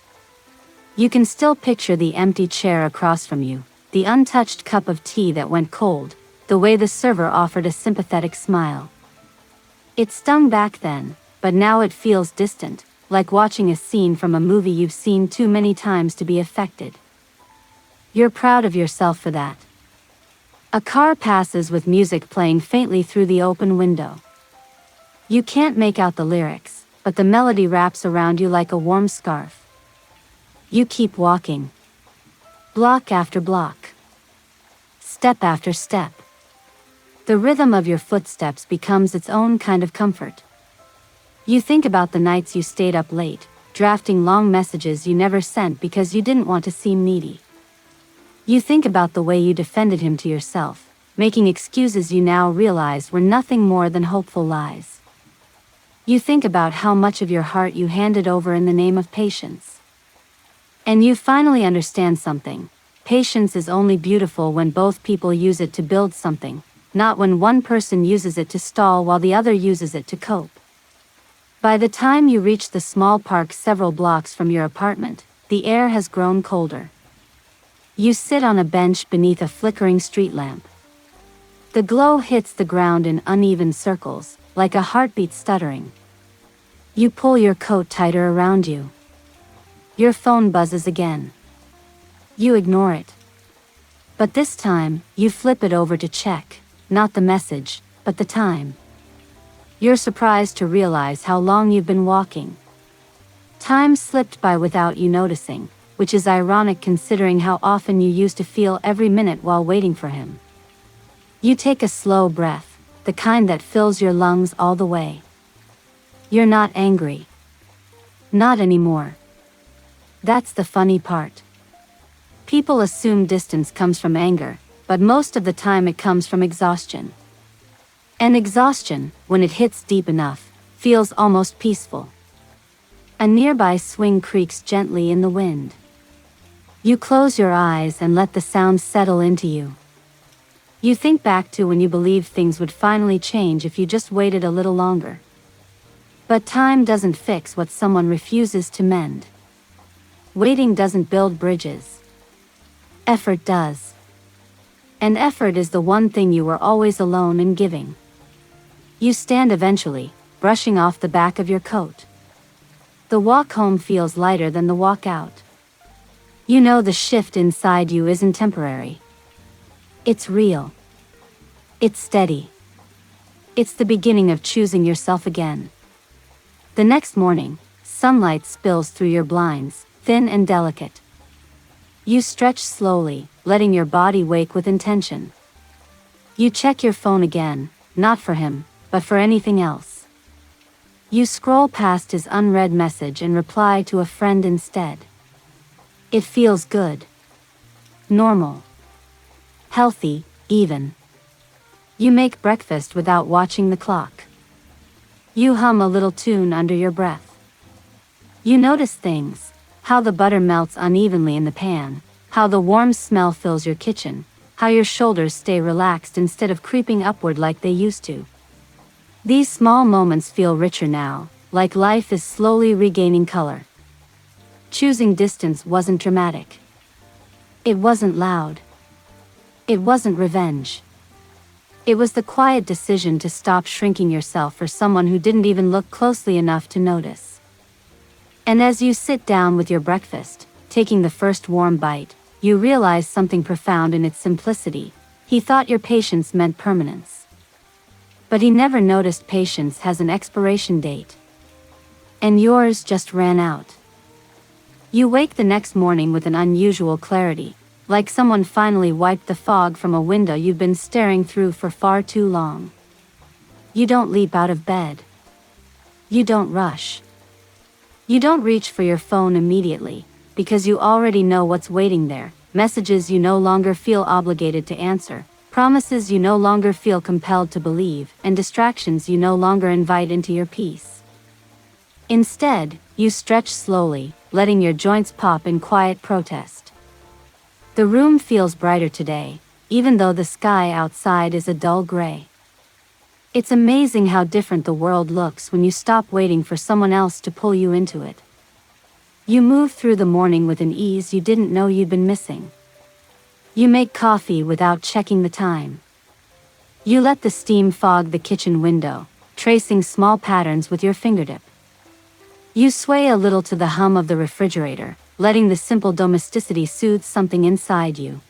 You can still picture the empty chair across from you, the untouched cup of tea that went cold, the way the server offered a sympathetic smile. It stung back then, but now it feels distant, like watching a scene from a movie you've seen too many times to be affected. You're proud of yourself for that. A car passes with music playing faintly through the open window. You can't make out the lyrics, but the melody wraps around you like a warm scarf. You keep walking. Block after block. Step after step. The rhythm of your footsteps becomes its own kind of comfort. You think about the nights you stayed up late, drafting long messages you never sent because you didn't want to seem needy. You think about the way you defended him to yourself, making excuses you now realize were nothing more than hopeful lies. You think about how much of your heart you handed over in the name of patience. And you finally understand something. Patience is only beautiful when both people use it to build something, not when one person uses it to stall while the other uses it to cope. By the time you reach the small park several blocks from your apartment, the air has grown colder. You sit on a bench beneath a flickering street lamp. The glow hits the ground in uneven circles, like a heartbeat stuttering. You pull your coat tighter around you. Your phone buzzes again. You ignore it. But this time, you flip it over to check, not the message, but the time. You're surprised to realize how long you've been walking. Time slipped by without you noticing, which is ironic considering how often you used to feel every minute while waiting for him. You take a slow breath, the kind that fills your lungs all the way. You're not angry. Not anymore. That's the funny part. People assume distance comes from anger, but most of the time it comes from exhaustion. And exhaustion, when it hits deep enough, feels almost peaceful. A nearby swing creaks gently in the wind. You close your eyes and let the sound settle into you. You think back to when you believed things would finally change if you just waited a little longer. But time doesn't fix what someone refuses to mend. Waiting doesn't build bridges. Effort does. And effort is the one thing you were always alone in giving. You stand eventually, brushing off the back of your coat. The walk home feels lighter than the walk out. You know the shift inside you isn't temporary. It's real. It's steady. It's the beginning of choosing yourself again. The next morning, sunlight spills through your blinds, thin and delicate. You stretch slowly, letting your body wake with intention. You check your phone again, not for him, but for anything else. You scroll past his unread message and reply to a friend instead. It feels good. Normal. Healthy, even. You make breakfast without watching the clock. You hum a little tune under your breath. You notice things, how the butter melts unevenly in the pan, how the warm smell fills your kitchen, how your shoulders stay relaxed instead of creeping upward like they used to. These small moments feel richer now, like life is slowly regaining color. Choosing distance wasn't dramatic. It wasn't loud. It wasn't revenge. It was the quiet decision to stop shrinking yourself for someone who didn't even look closely enough to notice. And as you sit down with your breakfast, taking the first warm bite, you realize something profound in its simplicity. He thought your patience meant permanence. But he never noticed patience has an expiration date. And yours just ran out. You wake the next morning with an unusual clarity, like someone finally wiped the fog from a window you've been staring through for far too long. You don't leap out of bed. You don't rush. You don't reach for your phone immediately, because you already know what's waiting there, messages you no longer feel obligated to answer, promises you no longer feel compelled to believe, and distractions you no longer invite into your peace. Instead, you stretch slowly, letting your joints pop in quiet protest. The room feels brighter today, even though the sky outside is a dull gray. It's amazing how different the world looks when you stop waiting for someone else to pull you into it. You move through the morning with an ease you didn't know you'd been missing. You make coffee without checking the time. You let the steam fog the kitchen window, tracing small patterns with your fingertip. You sway a little to the hum of the refrigerator, letting the simple domesticity soothe something inside you.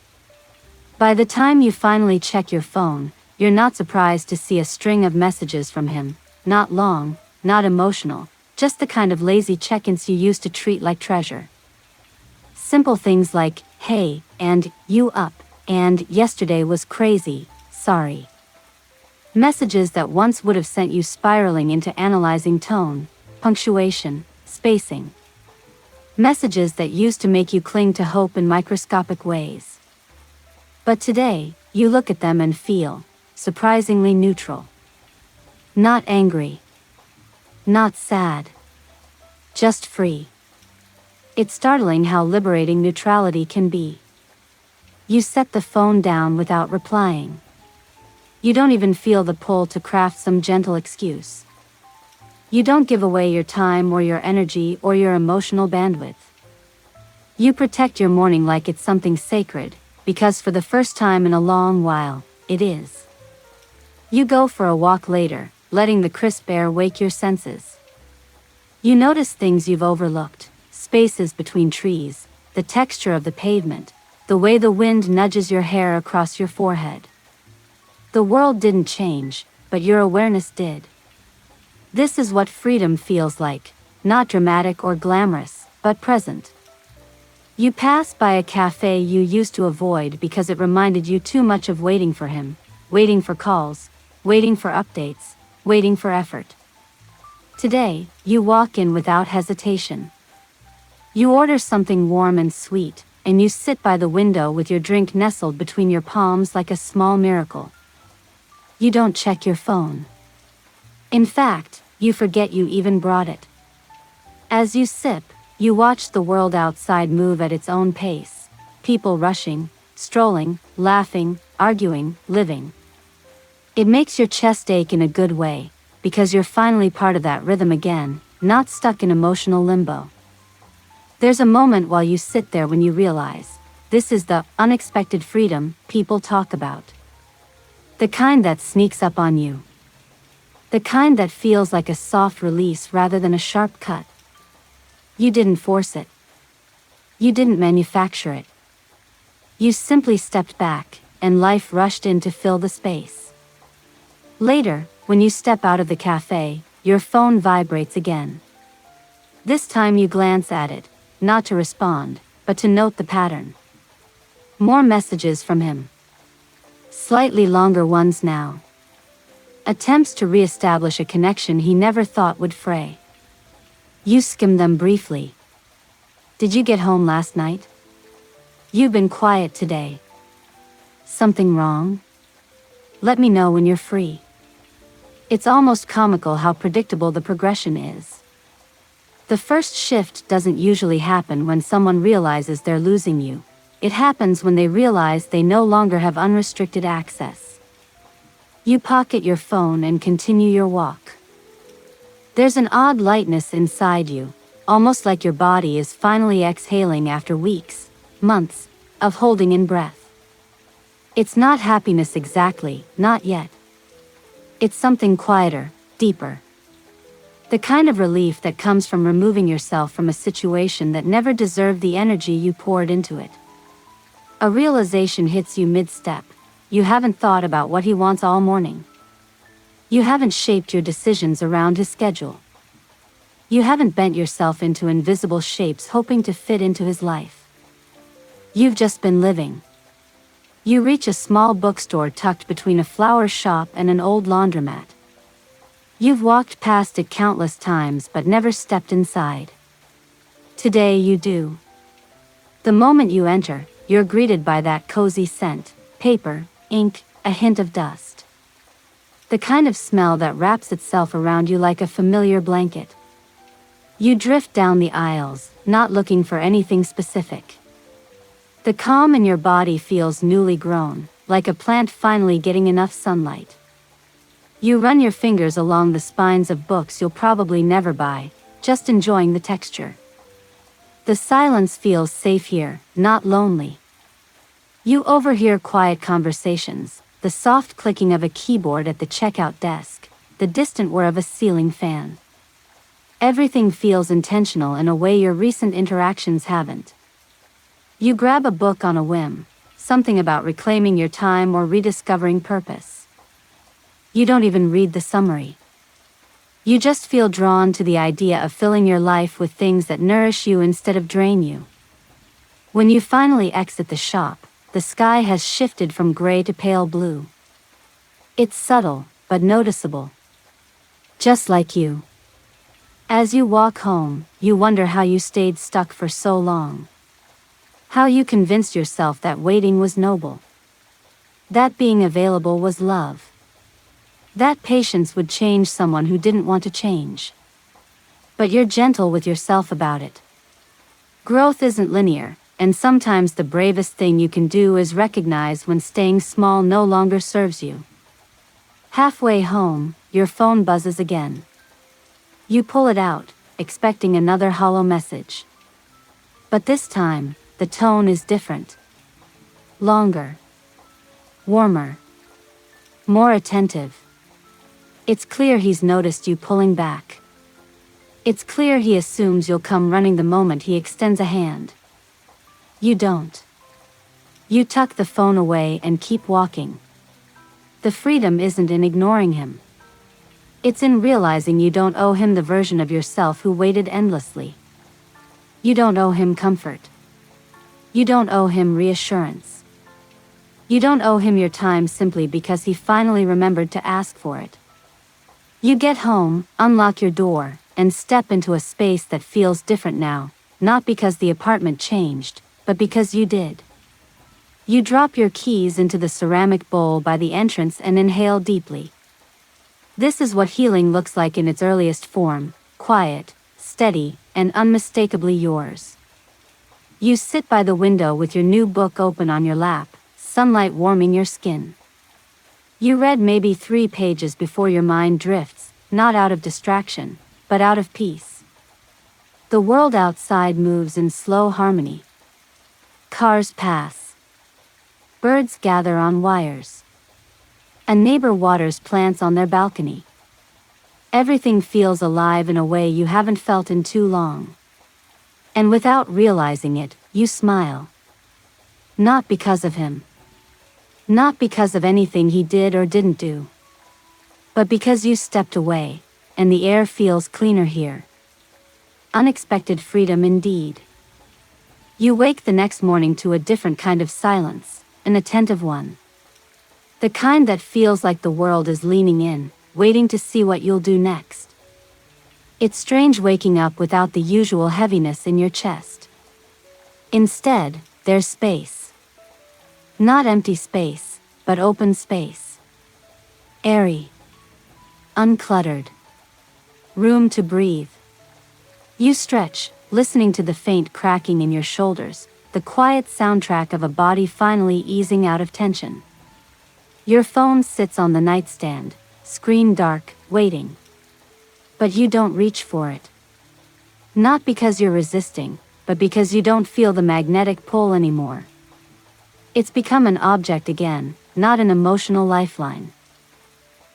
By the time you finally check your phone, you're not surprised to see a string of messages from him, not long, not emotional, just the kind of lazy check-ins you used to treat like treasure. Simple things like, hey, and, you up, and, yesterday was crazy, sorry. Messages that once would have sent you spiraling into analyzing tone, punctuation, spacing. Messages that used to make you cling to hope in microscopic ways. But today, you look at them and feel surprisingly neutral. Not angry. Not sad. Just free. It's startling how liberating neutrality can be. You set the phone down without replying. You don't even feel the pull to craft some gentle excuse. You don't give away your time or your energy or your emotional bandwidth. You protect your morning like it's something sacred, because for the first time in a long while, it is. You go for a walk later, letting the crisp air wake your senses. You notice things you've overlooked, spaces between trees, the texture of the pavement, the way the wind nudges your hair across your forehead. The world didn't change, but your awareness did. This is what freedom feels like, not dramatic or glamorous, but present. You pass by a cafe you used to avoid because it reminded you too much of waiting for him, waiting for calls, waiting for updates, waiting for effort. Today, you walk in without hesitation. You order something warm and sweet, and you sit by the window with your drink nestled between your palms like a small miracle. You don't check your phone. In fact, you forget you even brought it. As you sip, you watch the world outside move at its own pace, people rushing, strolling, laughing, arguing, living. It makes your chest ache in a good way, because you're finally part of that rhythm again, not stuck in emotional limbo. There's a moment while you sit there when you realize, this is the unexpected freedom people talk about. The kind that sneaks up on you. The kind that feels like a soft release rather than a sharp cut. You didn't force it. You didn't manufacture it. You simply stepped back, and life rushed in to fill the space. Later, when you step out of the cafe, your phone vibrates again. This time you glance at it, not to respond, but to note the pattern. More messages from him. Slightly longer ones now. Attempts to re-establish a connection he never thought would fray. You skim them briefly. Did you get home last night? You've been quiet today. Something wrong? Let me know when you're free. It's almost comical how predictable the progression is. The first shift doesn't usually happen when someone realizes they're losing you. It happens when they realize they no longer have unrestricted access. You pocket your phone and continue your walk. There's an odd lightness inside you, almost like your body is finally exhaling after weeks, months, of holding in breath. It's not happiness exactly, not yet. It's something quieter, deeper. The kind of relief that comes from removing yourself from a situation that never deserved the energy you poured into it. A realization hits you mid-step. You haven't thought about what he wants all morning. You haven't shaped your decisions around his schedule. You haven't bent yourself into invisible shapes hoping to fit into his life. You've just been living. You reach a small bookstore tucked between a flower shop and an old laundromat. You've walked past it countless times but never stepped inside. Today you do. The moment you enter, you're greeted by that cozy scent, paper, ink, a hint of dust. The kind of smell that wraps itself around you like a familiar blanket. You drift down the aisles, not looking for anything specific. The calm in your body feels newly grown, like a plant finally getting enough sunlight. You run your fingers along the spines of books you'll probably never buy, just enjoying the texture. The silence feels safe here, not lonely. You overhear quiet conversations, the soft clicking of a keyboard at the checkout desk, the distant whir of a ceiling fan. Everything feels intentional in a way your recent interactions haven't. You grab a book on a whim, something about reclaiming your time or rediscovering purpose. You don't even read the summary. You just feel drawn to the idea of filling your life with things that nourish you instead of drain you. When you finally exit the shop, the sky has shifted from gray to pale blue. It's subtle, but noticeable. Just like you. As you walk home, you wonder how you stayed stuck for so long. How you convinced yourself that waiting was noble. That being available was love. That patience would change someone who didn't want to change. But you're gentle with yourself about it. Growth isn't linear, and sometimes the bravest thing you can do is recognize when staying small no longer serves you. Halfway home, your phone buzzes again. You pull it out, expecting another hollow message. But this time, the tone is different. Longer. Warmer. More attentive. It's clear he's noticed you pulling back. It's clear he assumes you'll come running the moment he extends a hand. You don't. You tuck the phone away and keep walking. The freedom isn't in ignoring him. It's in realizing you don't owe him the version of yourself who waited endlessly. You don't owe him comfort. You don't owe him reassurance. You don't owe him your time simply because he finally remembered to ask for it. You get home, unlock your door, and step into a space that feels different now, not because the apartment changed, but because you did. You drop your keys into the ceramic bowl by the entrance and inhale deeply. This is what healing looks like in its earliest form, quiet, steady, and unmistakably yours. You sit by the window with your new book open on your lap, sunlight warming your skin. You read maybe 3 pages before your mind drifts, not out of distraction, but out of peace. The world outside moves in slow harmony. Cars pass. Birds gather on wires. A neighbor waters plants on their balcony. Everything feels alive in a way you haven't felt in too long. And without realizing it, you smile. Not because of him. Not because of anything he did or didn't do. But because you stepped away, and the air feels cleaner here. Unexpected freedom indeed. You wake the next morning to a different kind of silence, an attentive one. The kind that feels like the world is leaning in, waiting to see what you'll do next. It's strange waking up without the usual heaviness in your chest. Instead, there's space. Not empty space, but open space. Airy. Uncluttered. Room to breathe. You stretch, listening to the faint cracking in your shoulders, the quiet soundtrack of a body finally easing out of tension. Your phone sits on the nightstand, screen dark, waiting. But you don't reach for it. Not because you're resisting, but because you don't feel the magnetic pull anymore. It's become an object again, not an emotional lifeline.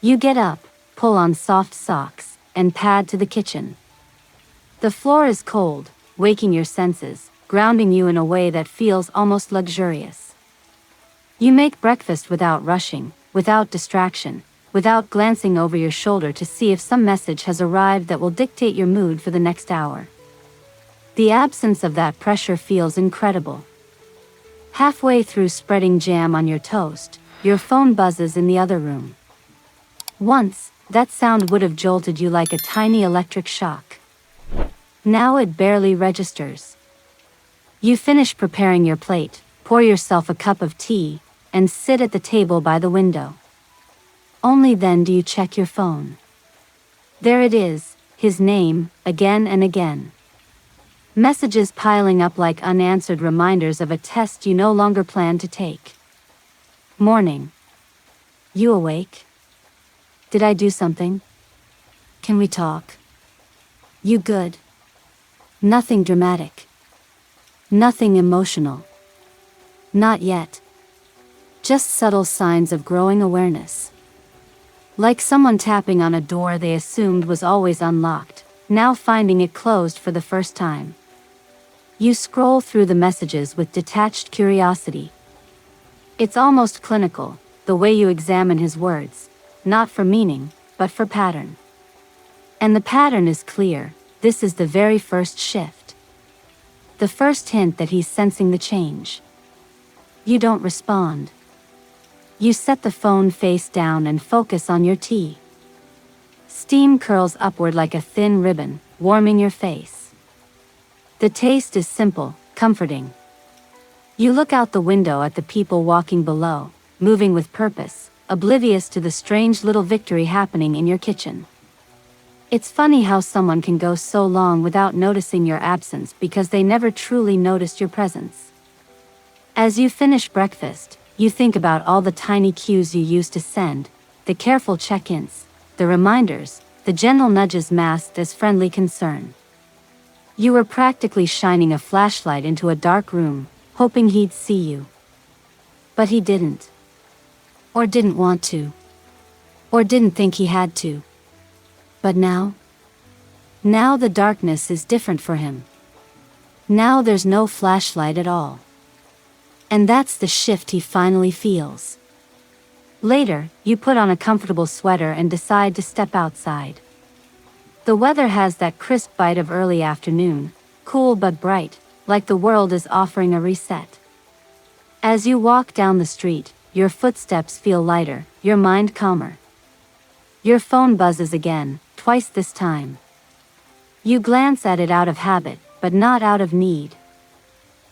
You get up, pull on soft socks, and pad to the kitchen. The floor is cold, waking your senses, grounding you in a way that feels almost luxurious. You make breakfast without rushing, without distraction, without glancing over your shoulder to see if some message has arrived that will dictate your mood for the next hour. The absence of that pressure feels incredible. Halfway through spreading jam on your toast, your phone buzzes in the other room. Once, that sound would have jolted you like a tiny electric shock. Now it barely registers. You finish preparing your plate, pour yourself a cup of tea, and sit at the table by the window. Only then do you check your phone. There it is, his name, again and again. Messages piling up like unanswered reminders of a test you no longer plan to take. Morning. You awake? Did I do something? Can we talk? You good? Nothing dramatic. Nothing emotional. Not yet. Just subtle signs of growing awareness. Like someone tapping on a door they assumed was always unlocked, now finding it closed for the first time. You scroll through the messages with detached curiosity. It's almost clinical, the way you examine his words, not for meaning, but for pattern. And the pattern is clear. This is the very first shift. The first hint that he's sensing the change. You don't respond. You set the phone face down and focus on your tea. Steam curls upward like a thin ribbon, warming your face. The taste is simple, comforting. You look out the window at the people walking below, moving with purpose, oblivious to the strange little victory happening in your kitchen. It's funny how someone can go so long without noticing your absence because they never truly noticed your presence. As you finish breakfast, you think about all the tiny cues you used to send, the careful check-ins, the reminders, the gentle nudges masked as friendly concern. You were practically shining a flashlight into a dark room, hoping he'd see you. But he didn't. Or didn't want to. Or didn't think he had to. But now? Now the darkness is different for him. Now there's no flashlight at all. And that's the shift he finally feels. Later, you put on a comfortable sweater and decide to step outside. The weather has that crisp bite of early afternoon, cool but bright, like the world is offering a reset. As you walk down the street, your footsteps feel lighter, your mind calmer. Your phone buzzes again, twice this time. You glance at it out of habit, but not out of need.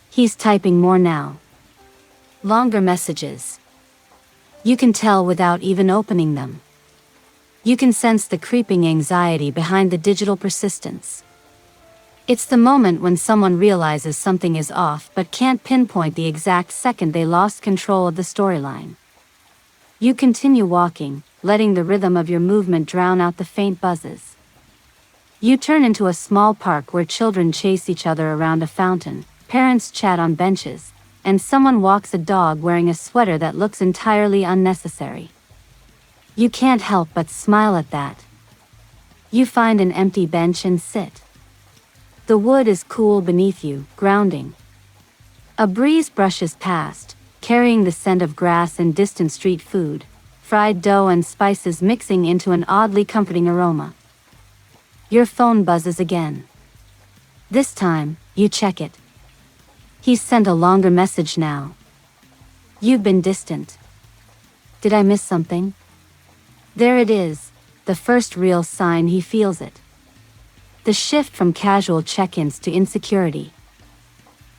He's typing more now. Longer messages. You can tell without even opening them. You can sense the creeping anxiety behind the digital persistence. It's the moment when someone realizes something is off but can't pinpoint the exact second they lost control of the storyline. You continue walking, letting the rhythm of your movement drown out the faint buzzes. You turn into a small park where children chase each other around a fountain, parents chat on benches, and someone walks a dog wearing a sweater that looks entirely unnecessary. You can't help but smile at that. You find an empty bench and sit. The wood is cool beneath you, grounding. A breeze brushes past, carrying the scent of grass and distant street food, fried dough and spices mixing into an oddly comforting aroma. Your phone buzzes again. This time, you check it. He's sent a longer message now. You've been distant. Did I miss something? There it is, the first real sign he feels it. The shift from casual check-ins to insecurity.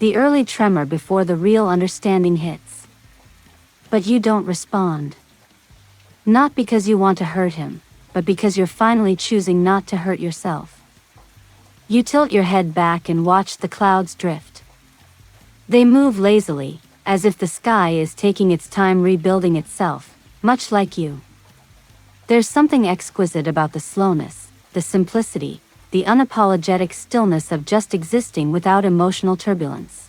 The early tremor before the real understanding hits. But you don't respond. Not because you want to hurt him, but because you're finally choosing not to hurt yourself. You tilt your head back and watch the clouds drift. They move lazily, as if the sky is taking its time rebuilding itself, much like you. There's something exquisite about the slowness, the simplicity, the unapologetic stillness of just existing without emotional turbulence.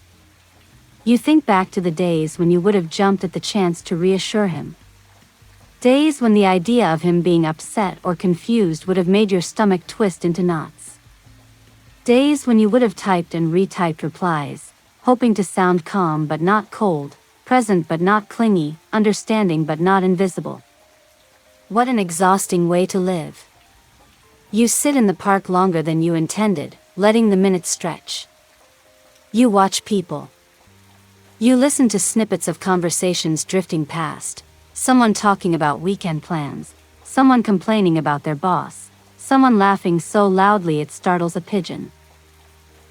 You think back to the days when you would have jumped at the chance to reassure him. Days when the idea of him being upset or confused would have made your stomach twist into knots. Days when you would have typed and retyped replies, hoping to sound calm but not cold, present but not clingy, understanding but not invisible. What an exhausting way to live. You sit in the park longer than you intended, letting the minutes stretch. You watch people. You listen to snippets of conversations drifting past. Someone talking about weekend plans, someone complaining about their boss, someone laughing so loudly it startles a pigeon.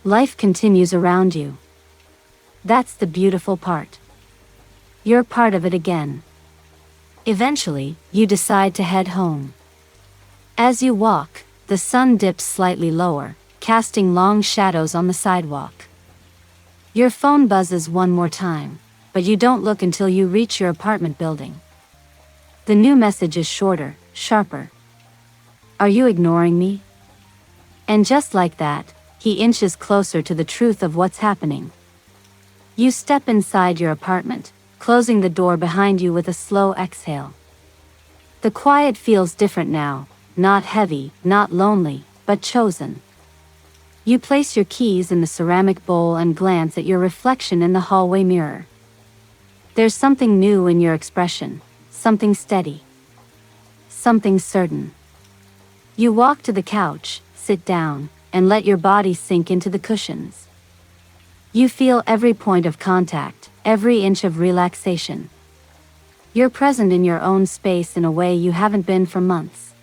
Life continues around you. That's the beautiful part. You're part of it again. Eventually, you decide to head home. As you walk, the sun dips slightly lower, casting long shadows on the sidewalk. Your phone buzzes one more time, but you don't look until you reach your apartment building. The new message is shorter, sharper. Are you ignoring me? And just like that, he inches closer to the truth of what's happening. You step inside your apartment, closing the door behind you with a slow exhale. The quiet feels different now, not heavy, not lonely, but chosen. You place your keys in the ceramic bowl and glance at your reflection in the hallway mirror. There's something new in your expression, something steady, something certain. You walk to the couch, sit down, and let your body sink into the cushions. You feel every point of contact, every inch of relaxation. You're present in your own space in a way you haven't been for months.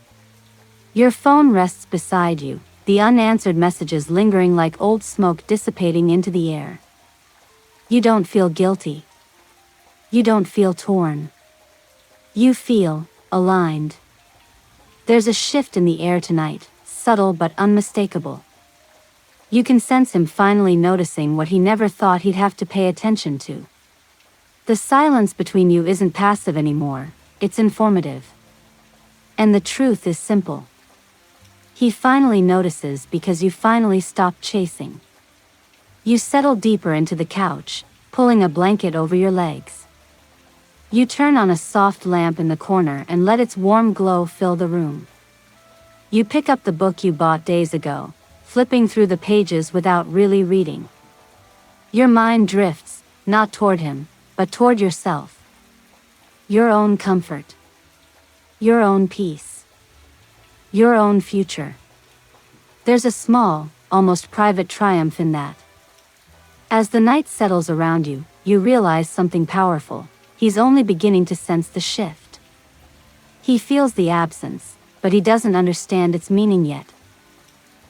Your phone rests beside you, the unanswered messages lingering like old smoke dissipating into the air. You don't feel guilty. You don't feel torn. You feel aligned. There's a shift in the air tonight, subtle but unmistakable. You can sense him finally noticing what he never thought he'd have to pay attention to. The silence between you isn't passive anymore, it's informative. And the truth is simple. He finally notices because you finally stopped chasing. You settle deeper into the couch, pulling a blanket over your legs. You turn on a soft lamp in the corner and let its warm glow fill the room. You pick up the book you bought days ago, flipping through the pages without really reading. Your mind drifts, not toward him, but toward yourself. Your own comfort. Your own peace. Your own future. There's a small, almost private triumph in that. As the night settles around you, you realize something powerful. He's only beginning to sense the shift. He feels the absence, but he doesn't understand its meaning yet.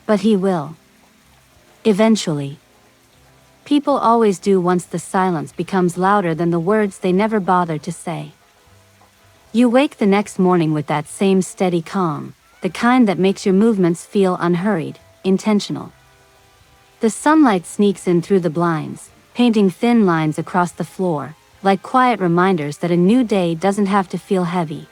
But he will. Eventually. People always do once the silence becomes louder than the words they never bothered to say. You wake the next morning with that same steady calm, the kind that makes your movements feel unhurried, intentional. The sunlight sneaks in through the blinds, painting thin lines across the floor, like quiet reminders that a new day doesn't have to feel heavy.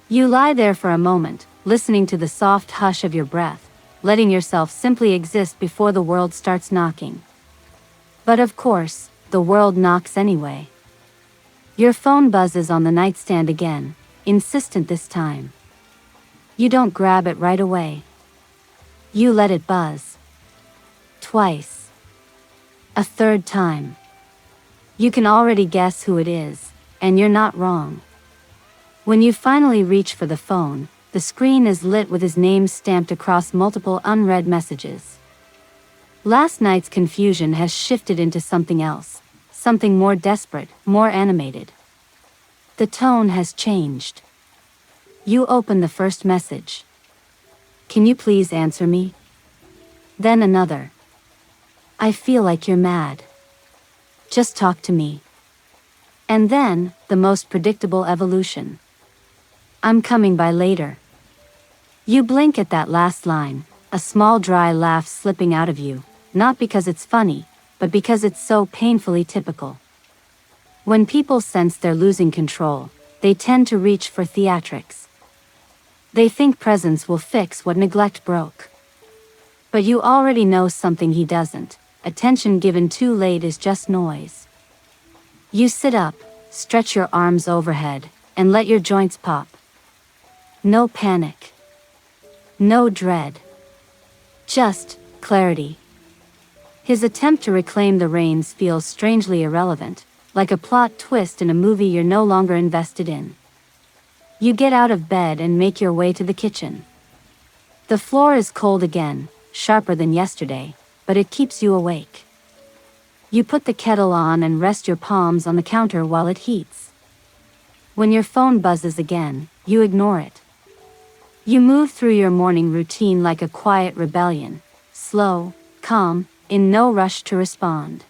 You lie there for a moment, listening to the soft hush of your breath, letting yourself simply exist before the world starts knocking. But of course, the world knocks anyway. Your phone buzzes on the nightstand again, insistent this time. You don't grab it right away. You let it buzz. Twice. A third time. You can already guess who it is, and you're not wrong. When you finally reach for the phone, the screen is lit with his name stamped across multiple unread messages. Last night's confusion has shifted into something else, something more desperate, more animated. The tone has changed. You open the first message. Can you please answer me? Then another. I feel like you're mad. Just talk to me. And then, the most predictable evolution. I'm coming by later. You blink at that last line, a small dry laugh slipping out of you, not because it's funny, but because it's so painfully typical. When people sense they're losing control, they tend to reach for theatrics. They think presence will fix what neglect broke. But you already know something he doesn't. Attention given too late is just noise. You sit up, stretch your arms overhead, and let your joints pop. No panic. No dread. Just clarity. His attempt to reclaim the reins feels strangely irrelevant, like a plot twist in a movie you're no longer invested in. You get out of bed and make your way to the kitchen. The floor is cold again, sharper than yesterday, but it keeps you awake. You put the kettle on and rest your palms on the counter while it heats. When your phone buzzes again, you ignore it. You move through your morning routine like a quiet rebellion, slow, calm, in no rush to respond.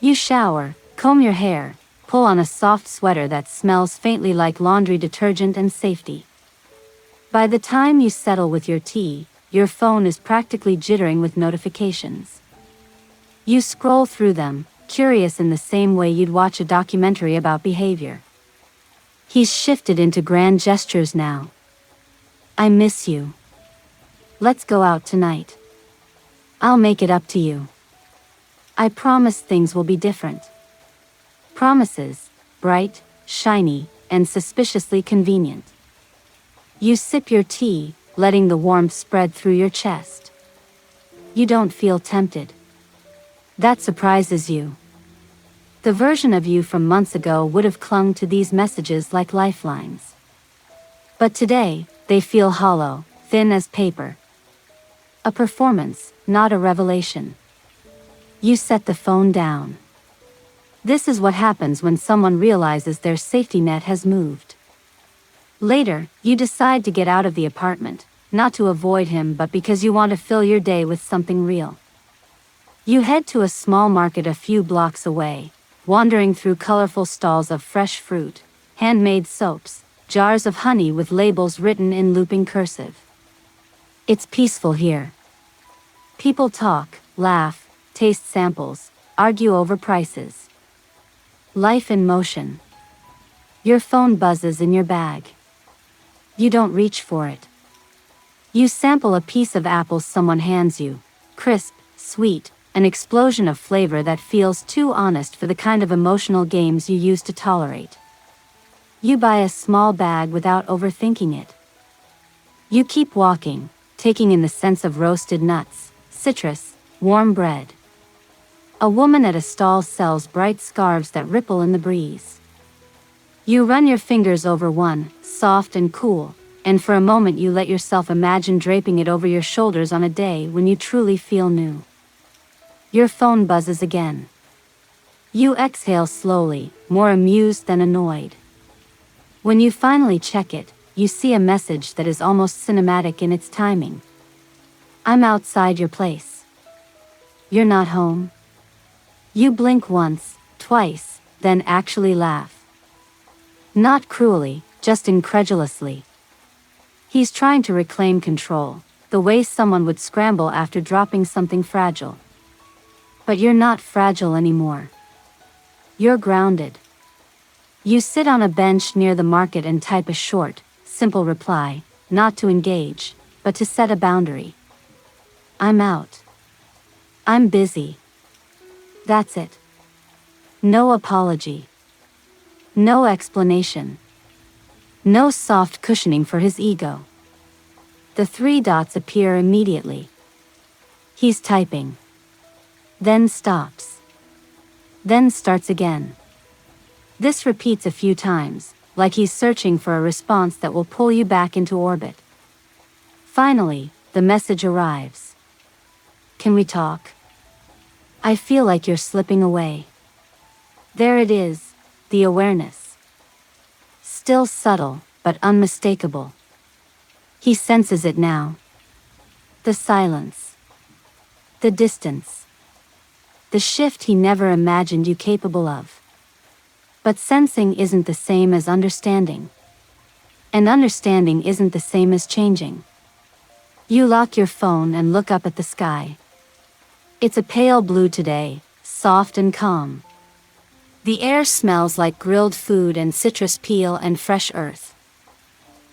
You shower, comb your hair, pull on a soft sweater that smells faintly like laundry detergent and safety. By the time you settle with your tea, your phone is practically jittering with notifications. You scroll through them, curious in the same way you'd watch a documentary about behavior. He's shifted into grand gestures now. I miss you. Let's go out tonight. I'll make it up to you. I promise things will be different. Promises, bright, shiny, and suspiciously convenient. You sip your tea, letting the warmth spread through your chest. you don't feel tempted. That surprises you. The version of you from months ago would have clung to these messages like lifelines. But today, they feel hollow, thin as paper. A performance, not a revelation. You set the phone down. This is what happens when someone realizes their safety net has moved. Later, you decide to get out of the apartment, not to avoid him but because you want to fill your day with something real. You head to a small market a few blocks away, wandering through colorful stalls of fresh fruit, handmade soaps, jars of honey with labels written in looping cursive. It's peaceful here. People talk, laugh, taste samples, argue over prices. Life in motion. Your phone buzzes in your bag. You don't reach for it. You sample a piece of apple someone hands you, crisp, sweet, an explosion of flavor that feels too honest for the kind of emotional games you used to tolerate. You buy a small bag without overthinking it. You keep walking, taking in the scents of roasted nuts, citrus, warm bread. A woman at a stall sells bright scarves that ripple in the breeze. You run your fingers over one, soft and cool, and for a moment you let yourself imagine draping it over your shoulders on a day when you truly feel new. Your phone buzzes again. You exhale slowly, more amused than annoyed. When you finally check it, you see a message that is almost cinematic in its timing. I'm outside your place. You're not home. You blink once, twice, then actually laugh. Not cruelly, just incredulously. He's trying to reclaim control, the way someone would scramble after dropping something fragile. But you're not fragile anymore. You're grounded. You sit on a bench near the market and type a short, simple reply, not to engage, but to set a boundary. I'm out. I'm busy. That's it. No apology. No explanation. No soft cushioning for his ego. The 3 dots appear immediately. He's typing. Then stops. Then starts again. This repeats a few times, like he's searching for a response that will pull you back into orbit. Finally, the message arrives. Can we talk? I feel like you're slipping away. There it is, the awareness. Still subtle, but unmistakable. He senses it now. The silence. The distance. The shift he never imagined you capable of. But sensing isn't the same as understanding. And understanding isn't the same as changing. You lock your phone and look up at the sky. It's a pale blue today, soft and calm. The air smells like grilled food and citrus peel and fresh earth.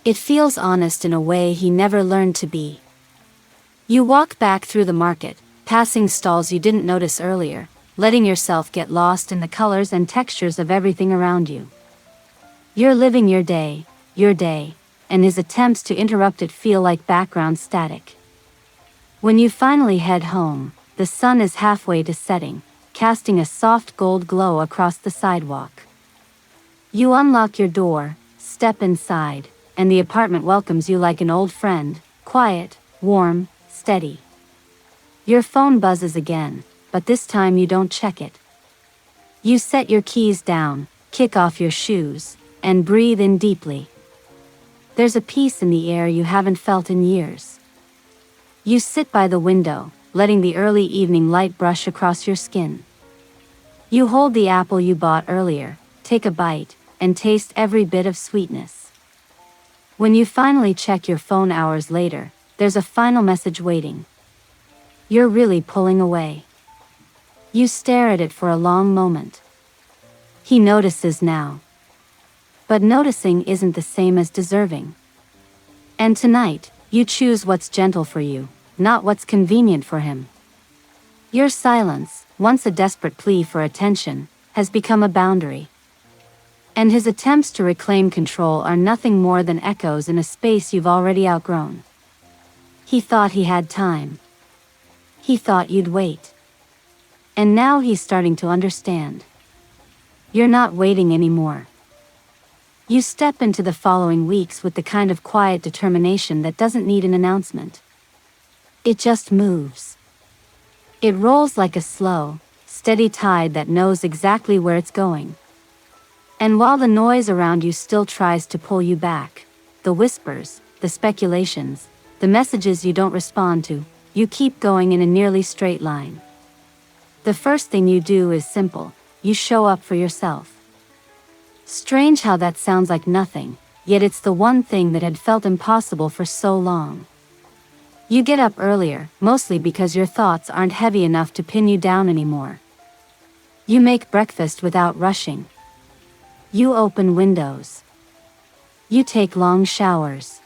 It feels honest in a way he never learned to be. You walk back through the market, passing stalls you didn't notice earlier, letting yourself get lost in the colors and textures of everything around you. You're living your day, and his attempts to interrupt it feel like background static. When you finally head home, the sun is halfway to setting, casting a soft gold glow across the sidewalk. You unlock your door, step inside, and the apartment welcomes you like an old friend, quiet, warm, steady. Your phone buzzes again, but this time you don't check it. You set your keys down, kick off your shoes, and breathe in deeply. There's a peace in the air you haven't felt in years. You sit by the window, letting the early evening light brush across your skin. You hold the apple you bought earlier, take a bite, and taste every bit of sweetness. When you finally check your phone hours later, there's a final message waiting. You're really pulling away. You stare at it for a long moment. He notices now. But noticing isn't the same as deserving. And tonight, you choose what's gentle for you, not what's convenient for him. Your silence, once a desperate plea for attention, has become a boundary. And his attempts to reclaim control are nothing more than echoes in a space you've already outgrown. He thought he had time. He thought you'd wait. And now he's starting to understand. You're not waiting anymore. You step into the following weeks with the kind of quiet determination that doesn't need an announcement. It just moves. It rolls like a slow, steady tide that knows exactly where it's going. And while the noise around you still tries to pull you back, the whispers, the speculations, the messages you don't respond to, you keep going in a nearly straight line. The first thing you do is simple: you show up for yourself. Strange how that sounds like nothing, yet it's the one thing that had felt impossible for so long. You get up earlier, mostly because your thoughts aren't heavy enough to pin you down anymore. You make breakfast without rushing. You open windows. You take long showers.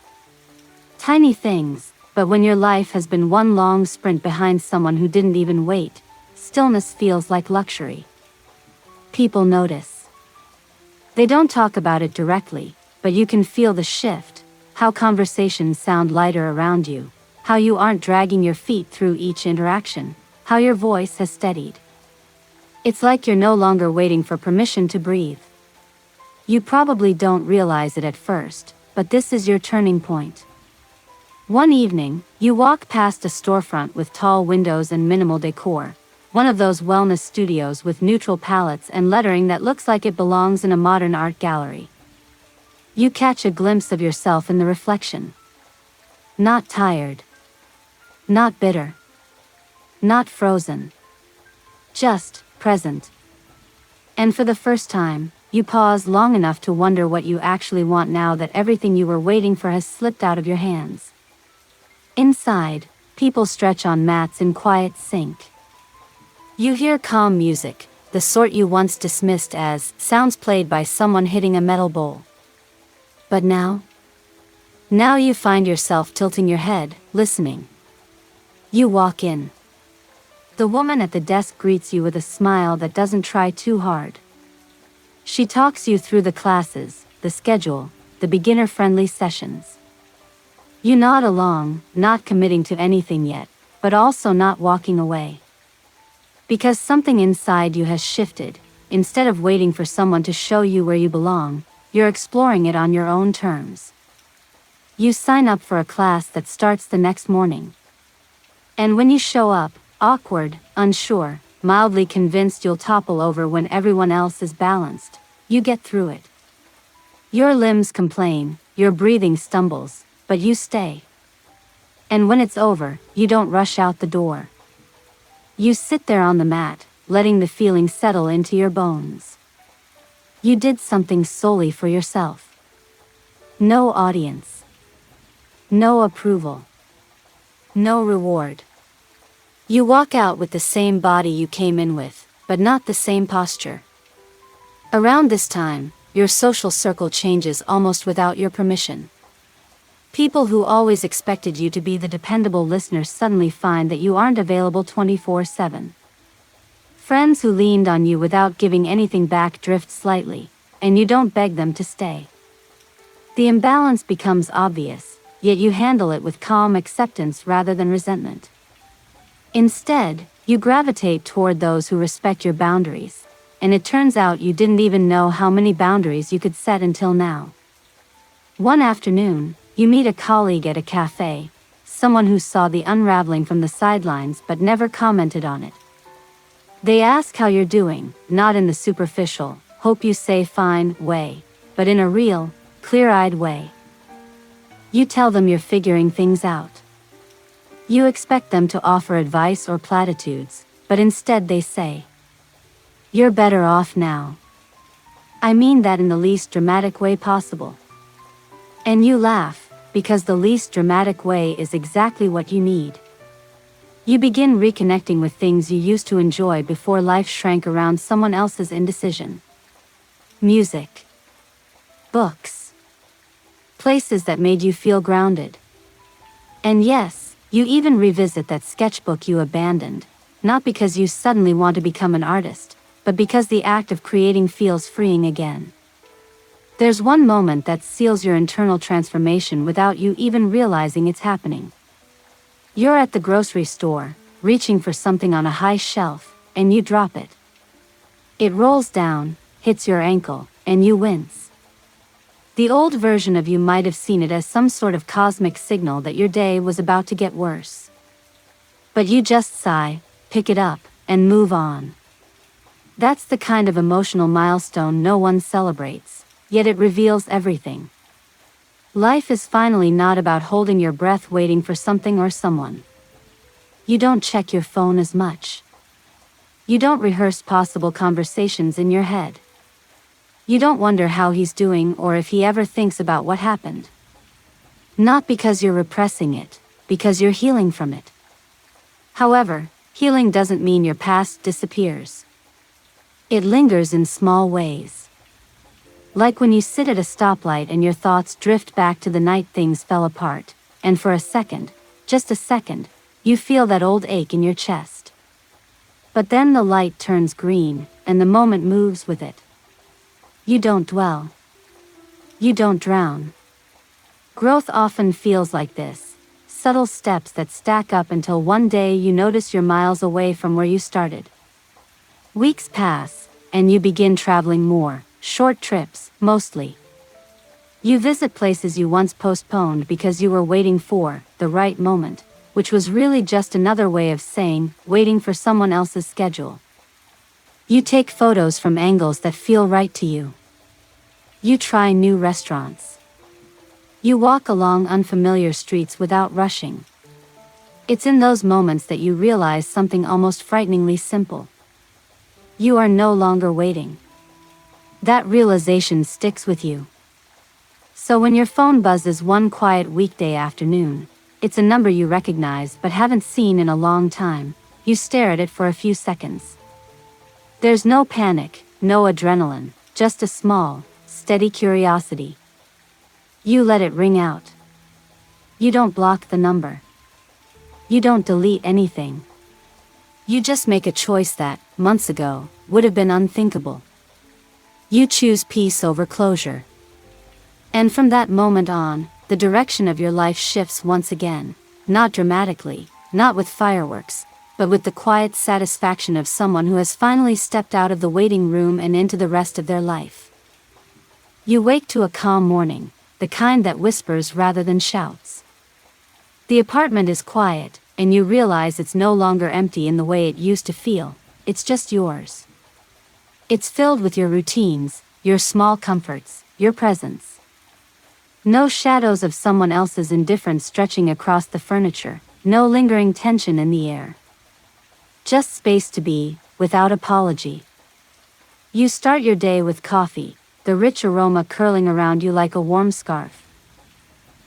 Tiny things, but when your life has been one long sprint behind someone who didn't even wait, stillness feels like luxury. People notice. They don't talk about it directly, but you can feel the shift, how conversations sound lighter around you, how you aren't dragging your feet through each interaction, how your voice has steadied. It's like you're no longer waiting for permission to breathe. You probably don't realize it at first, but this is your turning point. One evening, you walk past a storefront with tall windows and minimal decor, one of those wellness studios with neutral palettes and lettering that looks like it belongs in a modern art gallery. You catch a glimpse of yourself in the reflection. Not tired. Not bitter. Not frozen. Just present. And for the first time, you pause long enough to wonder what you actually want now that everything you were waiting for has slipped out of your hands. Inside, people stretch on mats in quiet sync. You hear calm music, the sort you once dismissed as sounds played by someone hitting a metal bowl. But now you find yourself tilting your head, listening. You walk in. The woman at the desk greets you with a smile that doesn't try too hard. She talks you through the classes, the schedule, the beginner-friendly sessions. You nod along, not committing to anything yet, but also not walking away. Because something inside you has shifted. Instead of waiting for someone to show you where you belong, you're exploring it on your own terms. You sign up for a class that starts the next morning. And when you show up, awkward, unsure, mildly convinced you'll topple over when everyone else is balanced, you get through it. Your limbs complain, your breathing stumbles, but you stay. And when it's over, you don't rush out the door. You sit there on the mat, letting the feeling settle into your bones. You did something solely for yourself. No audience. No approval. No reward. You walk out with the same body you came in with, but not the same posture. Around this time, your social circle changes almost without your permission. People who always expected you to be the dependable listener suddenly find that you aren't available 24/7. Friends who leaned on you without giving anything back drift slightly, and you don't beg them to stay. The imbalance becomes obvious, yet you handle it with calm acceptance rather than resentment. Instead, you gravitate toward those who respect your boundaries, and it turns out you didn't even know how many boundaries you could set until now. One afternoon, you meet a colleague at a cafe, someone who saw the unraveling from the sidelines but never commented on it. They ask how you're doing, not in the superficial, hope you say fine way, but in a real, clear-eyed way. You tell them you're figuring things out. You expect them to offer advice or platitudes, but instead they say, "You're better off now." I mean that in the least dramatic way possible. And you laugh, because the least dramatic way is exactly what you need. You begin reconnecting with things you used to enjoy before life shrank around someone else's indecision. Music. Books. Places that made you feel grounded. And yes, you even revisit that sketchbook you abandoned, not because you suddenly want to become an artist, but because the act of creating feels freeing again. There's one moment that seals your internal transformation without you even realizing it's happening. You're at the grocery store, reaching for something on a high shelf, and you drop it. It rolls down, hits your ankle, and you wince. The old version of you might have seen it as some sort of cosmic signal that your day was about to get worse. But you just sigh, pick it up, and move on. That's the kind of emotional milestone no one celebrates, yet it reveals everything. Life is finally not about holding your breath waiting for something or someone. You don't check your phone as much. You don't rehearse possible conversations in your head. You don't wonder how he's doing or if he ever thinks about what happened. Not because you're repressing it, because you're healing from it. However, healing doesn't mean your past disappears. It lingers in small ways. Like when you sit at a stoplight and your thoughts drift back to the night things fell apart, and for a second, just a second, you feel that old ache in your chest. But then the light turns green, and the moment moves with it. You don't dwell. You don't drown. Growth often feels like this, subtle steps that stack up until one day you notice you're miles away from where you started. Weeks pass, and you begin traveling more, short trips, mostly. You visit places you once postponed because you were waiting for the right moment, which was really just another way of saying, waiting for someone else's schedule. You take photos from angles that feel right to you. You try new restaurants. You walk along unfamiliar streets without rushing. It's in those moments that you realize something almost frighteningly simple. You are no longer waiting. That realization sticks with you. So when your phone buzzes one quiet weekday afternoon, it's a number you recognize but haven't seen in a long time. You stare at it for a few seconds. There's no panic, no adrenaline, just a small, steady curiosity. You let it ring out. You don't block the number. You don't delete anything. You just make a choice that, months ago, would have been unthinkable. You choose peace over closure. And from that moment on, the direction of your life shifts once again, not dramatically, not with fireworks, but with the quiet satisfaction of someone who has finally stepped out of the waiting room and into the rest of their life. You wake to a calm morning, the kind that whispers rather than shouts. The apartment is quiet, and you realize it's no longer empty in the way it used to feel, it's just yours. It's filled with your routines, your small comforts, your presence. No shadows of someone else's indifference stretching across the furniture, no lingering tension in the air. Just space to be, without apology. You start your day with coffee, the rich aroma curling around you like a warm scarf.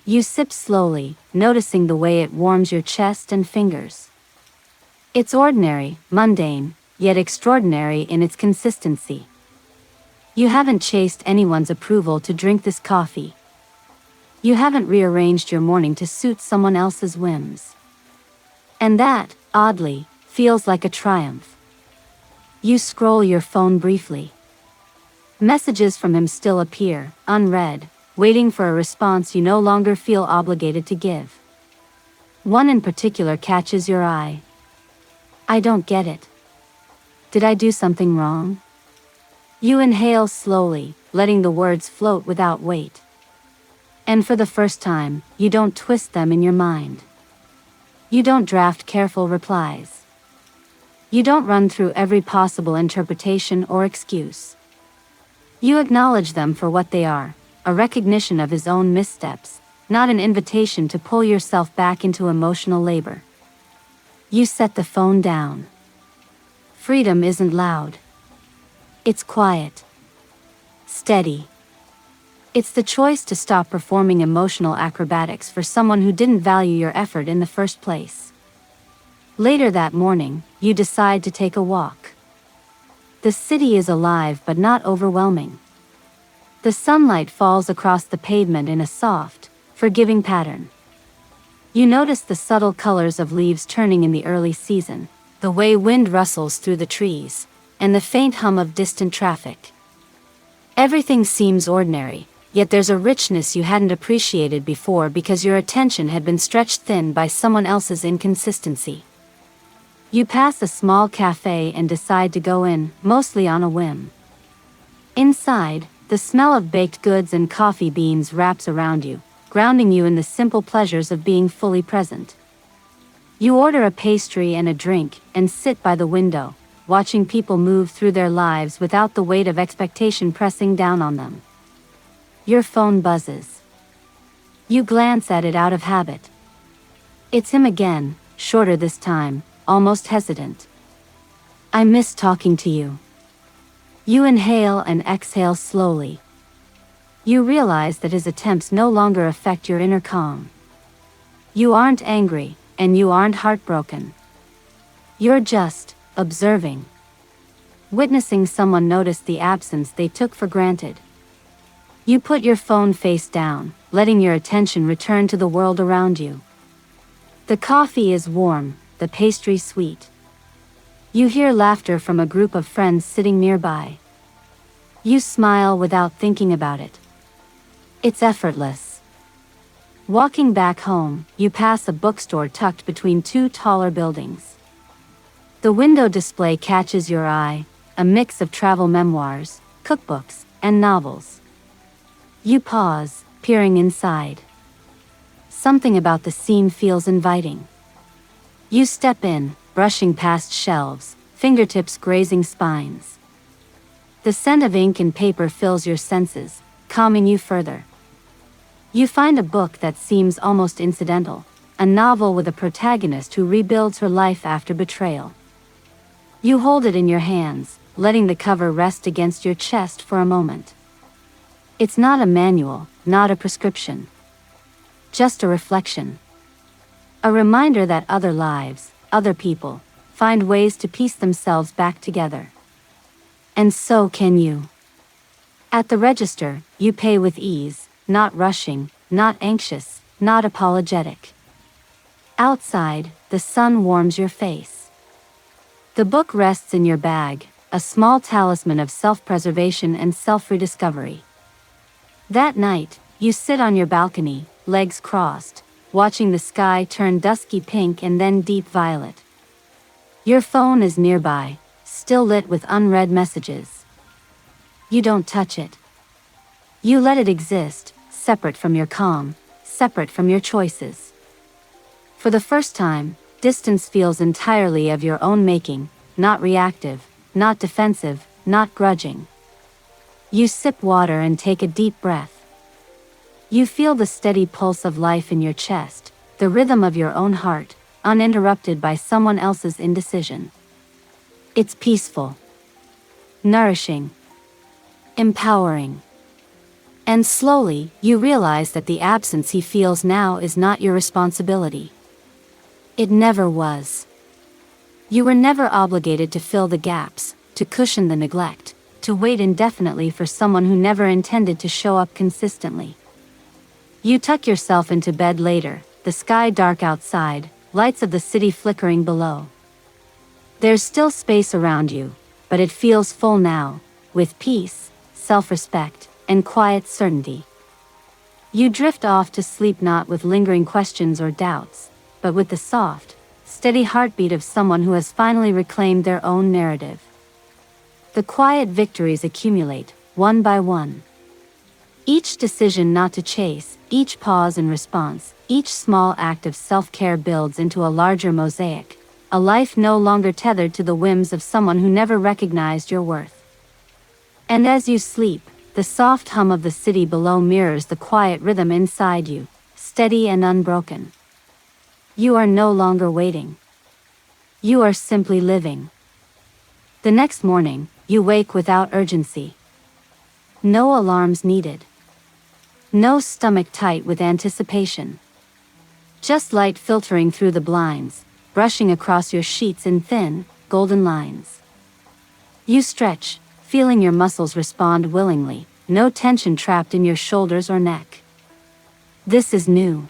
You sip slowly, noticing the way it warms your chest and fingers. It's ordinary, mundane, yet extraordinary in its consistency. You haven't chased anyone's approval to drink this coffee. You haven't rearranged your morning to suit someone else's whims. And that, oddly, feels like a triumph. You scroll your phone briefly. Messages from him still appear, unread, waiting for a response you no longer feel obligated to give. One in particular catches your eye. I don't get it. Did I do something wrong? You inhale slowly, letting the words float without weight. And for the first time, you don't twist them in your mind. You don't draft careful replies. You don't run through every possible interpretation or excuse. You acknowledge them for what they are, a recognition of his own missteps, not an invitation to pull yourself back into emotional labor. You set the phone down. Freedom isn't loud. It's quiet. Steady. It's the choice to stop performing emotional acrobatics for someone who didn't value your effort in the first place. Later that morning, you decide to take a walk. The city is alive but not overwhelming. The sunlight falls across the pavement in a soft, forgiving pattern. You notice the subtle colors of leaves turning in the early season, the way wind rustles through the trees, and the faint hum of distant traffic. Everything seems ordinary, yet there's a richness you hadn't appreciated before because your attention had been stretched thin by someone else's inconsistency. You pass a small cafe and decide to go in, mostly on a whim. Inside, the smell of baked goods and coffee beans wraps around you, grounding you in the simple pleasures of being fully present. You order a pastry and a drink, and sit by the window, watching people move through their lives without the weight of expectation pressing down on them. Your phone buzzes. You glance at it out of habit. It's him again, shorter this time, almost hesitant. "I miss talking to you." You inhale and exhale slowly. You realize that his attempts no longer affect your inner calm. You aren't angry, and you aren't heartbroken. You're just observing. Witnessing someone notice the absence they took for granted. You put your phone face down, letting your attention return to the world around you. The coffee is warm, the pastry sweet. You hear laughter from a group of friends sitting nearby. You smile without thinking about it. It's effortless. Walking back home, you pass a bookstore tucked between two taller buildings. The window display catches your eye, a mix of travel memoirs, cookbooks, and novels. You pause, peering inside. Something about the scene feels inviting. You step in, brushing past shelves, fingertips grazing spines. The scent of ink and paper fills your senses, calming you further. You find a book that seems almost incidental, a novel with a protagonist who rebuilds her life after betrayal. You hold it in your hands, letting the cover rest against your chest for a moment. It's not a manual, not a prescription. Just a reflection. A reminder that other lives, other people, find ways to piece themselves back together. And so can you. At the register, you pay with ease, not rushing, not anxious, not apologetic. Outside, the sun warms your face. The book rests in your bag, a small talisman of self-preservation and self-rediscovery. That night, you sit on your balcony, legs crossed, watching the sky turn dusky pink and then deep violet. Your phone is nearby, still lit with unread messages. You don't touch it. You let it exist, separate from your calm, separate from your choices. For the first time, distance feels entirely of your own making, not reactive, not defensive, not grudging. You sip water and take a deep breath. You feel the steady pulse of life in your chest, the rhythm of your own heart, uninterrupted by someone else's indecision. It's peaceful, nourishing, empowering. And slowly, you realize that the absence he feels now is not your responsibility. It never was. You were never obligated to fill the gaps, to cushion the neglect, to wait indefinitely for someone who never intended to show up consistently. You tuck yourself into bed later, the sky dark outside, lights of the city flickering below. There's still space around you, but it feels full now, with peace, self-respect, and quiet certainty. You drift off to sleep not with lingering questions or doubts, but with the soft, steady heartbeat of someone who has finally reclaimed their own narrative. The quiet victories accumulate, one by one. Each decision not to chase, each pause in response, each small act of self-care builds into a larger mosaic, a life no longer tethered to the whims of someone who never recognized your worth. And as you sleep, the soft hum of the city below mirrors the quiet rhythm inside you, steady and unbroken. You are no longer waiting. You are simply living. The next morning, you wake without urgency. No alarms needed. No stomach tight with anticipation. Just light filtering through the blinds, brushing across your sheets in thin, golden lines. You stretch, feeling your muscles respond willingly, no tension trapped in your shoulders or neck. This is new.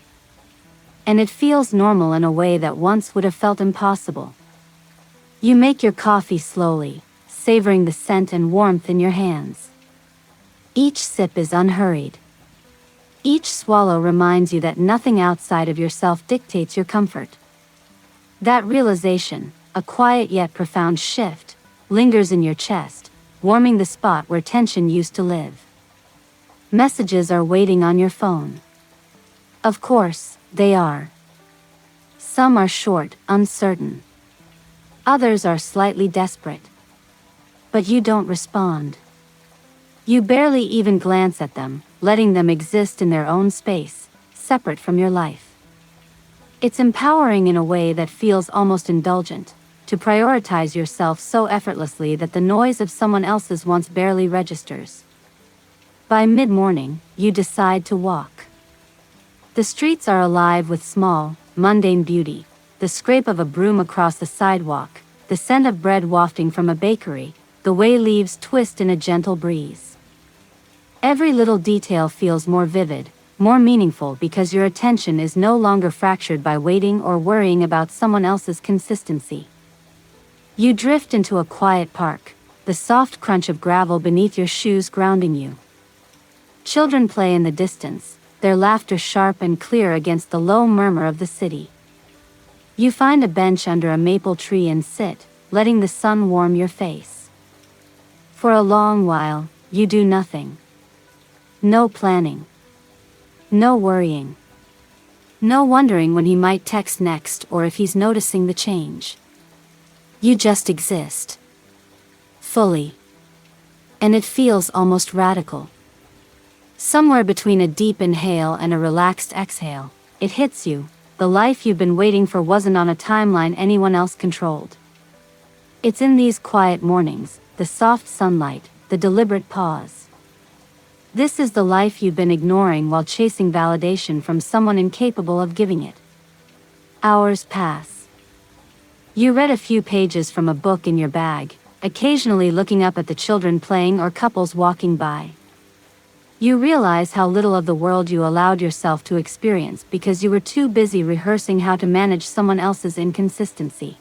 And it feels normal in a way that once would have felt impossible. You make your coffee slowly, savoring the scent and warmth in your hands. Each sip is unhurried. Each swallow reminds you that nothing outside of yourself dictates your comfort. That realization, a quiet yet profound shift lingers in your chest, warming the spot where tension used to live. Messages are waiting on your phone. Of course, they are. Some are short, uncertain. Others are slightly desperate. But you don't respond. You barely even glance at them, letting them exist in their own space, separate from your life. It's empowering in a way that feels almost indulgent, to prioritize yourself so effortlessly that the noise of someone else's wants barely registers. By mid-morning, you decide to walk. The streets are alive with small, mundane beauty, the scrape of a broom across the sidewalk, the scent of bread wafting from a bakery, the way leaves twist in a gentle breeze. Every little detail feels more vivid, more meaningful because your attention is no longer fractured by waiting or worrying about someone else's consistency. You drift into a quiet park, the soft crunch of gravel beneath your shoes grounding you. Children play in the distance, their laughter sharp and clear against the low murmur of the city. You find a bench under a maple tree and sit, letting the sun warm your face. For a long while, you do nothing. No planning. No worrying. No wondering when he might text next or if he's noticing the change. You just exist. Fully. And it feels almost radical. Somewhere between a deep inhale and a relaxed exhale, it hits you, the life you've been waiting for wasn't on a timeline anyone else controlled. It's in these quiet mornings, the soft sunlight, the deliberate pause. This is the life you've been ignoring while chasing validation from someone incapable of giving it. Hours pass. You read a few pages from a book in your bag, occasionally looking up at the children playing or couples walking by. You realize how little of the world you allowed yourself to experience because you were too busy rehearsing how to manage someone else's inconsistency.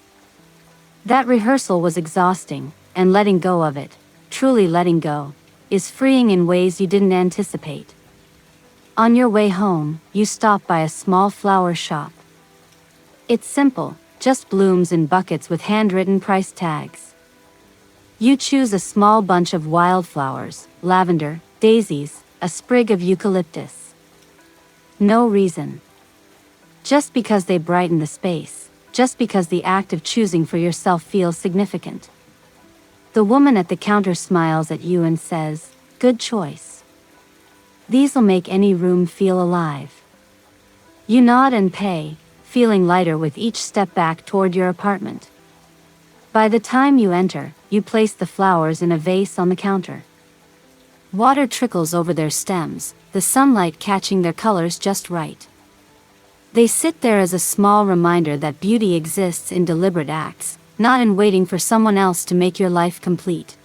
That rehearsal was exhausting, and letting go of it, truly letting go, is freeing in ways you didn't anticipate. On your way home, you stop by a small flower shop. It's simple, just blooms in buckets with handwritten price tags. You choose a small bunch of wildflowers, lavender, daisies, a sprig of eucalyptus. No reason. Just because they brighten the space, just because the act of choosing for yourself feels significant. The woman at the counter smiles at you and says, "Good choice. These'll make any room feel alive." You nod and pay, feeling lighter with each step back toward your apartment. By the time you enter, you place the flowers in a vase on the counter. Water trickles over their stems, the sunlight catching their colors just right. They sit there as a small reminder that beauty exists in deliberate acts, not in waiting for someone else to make your life complete.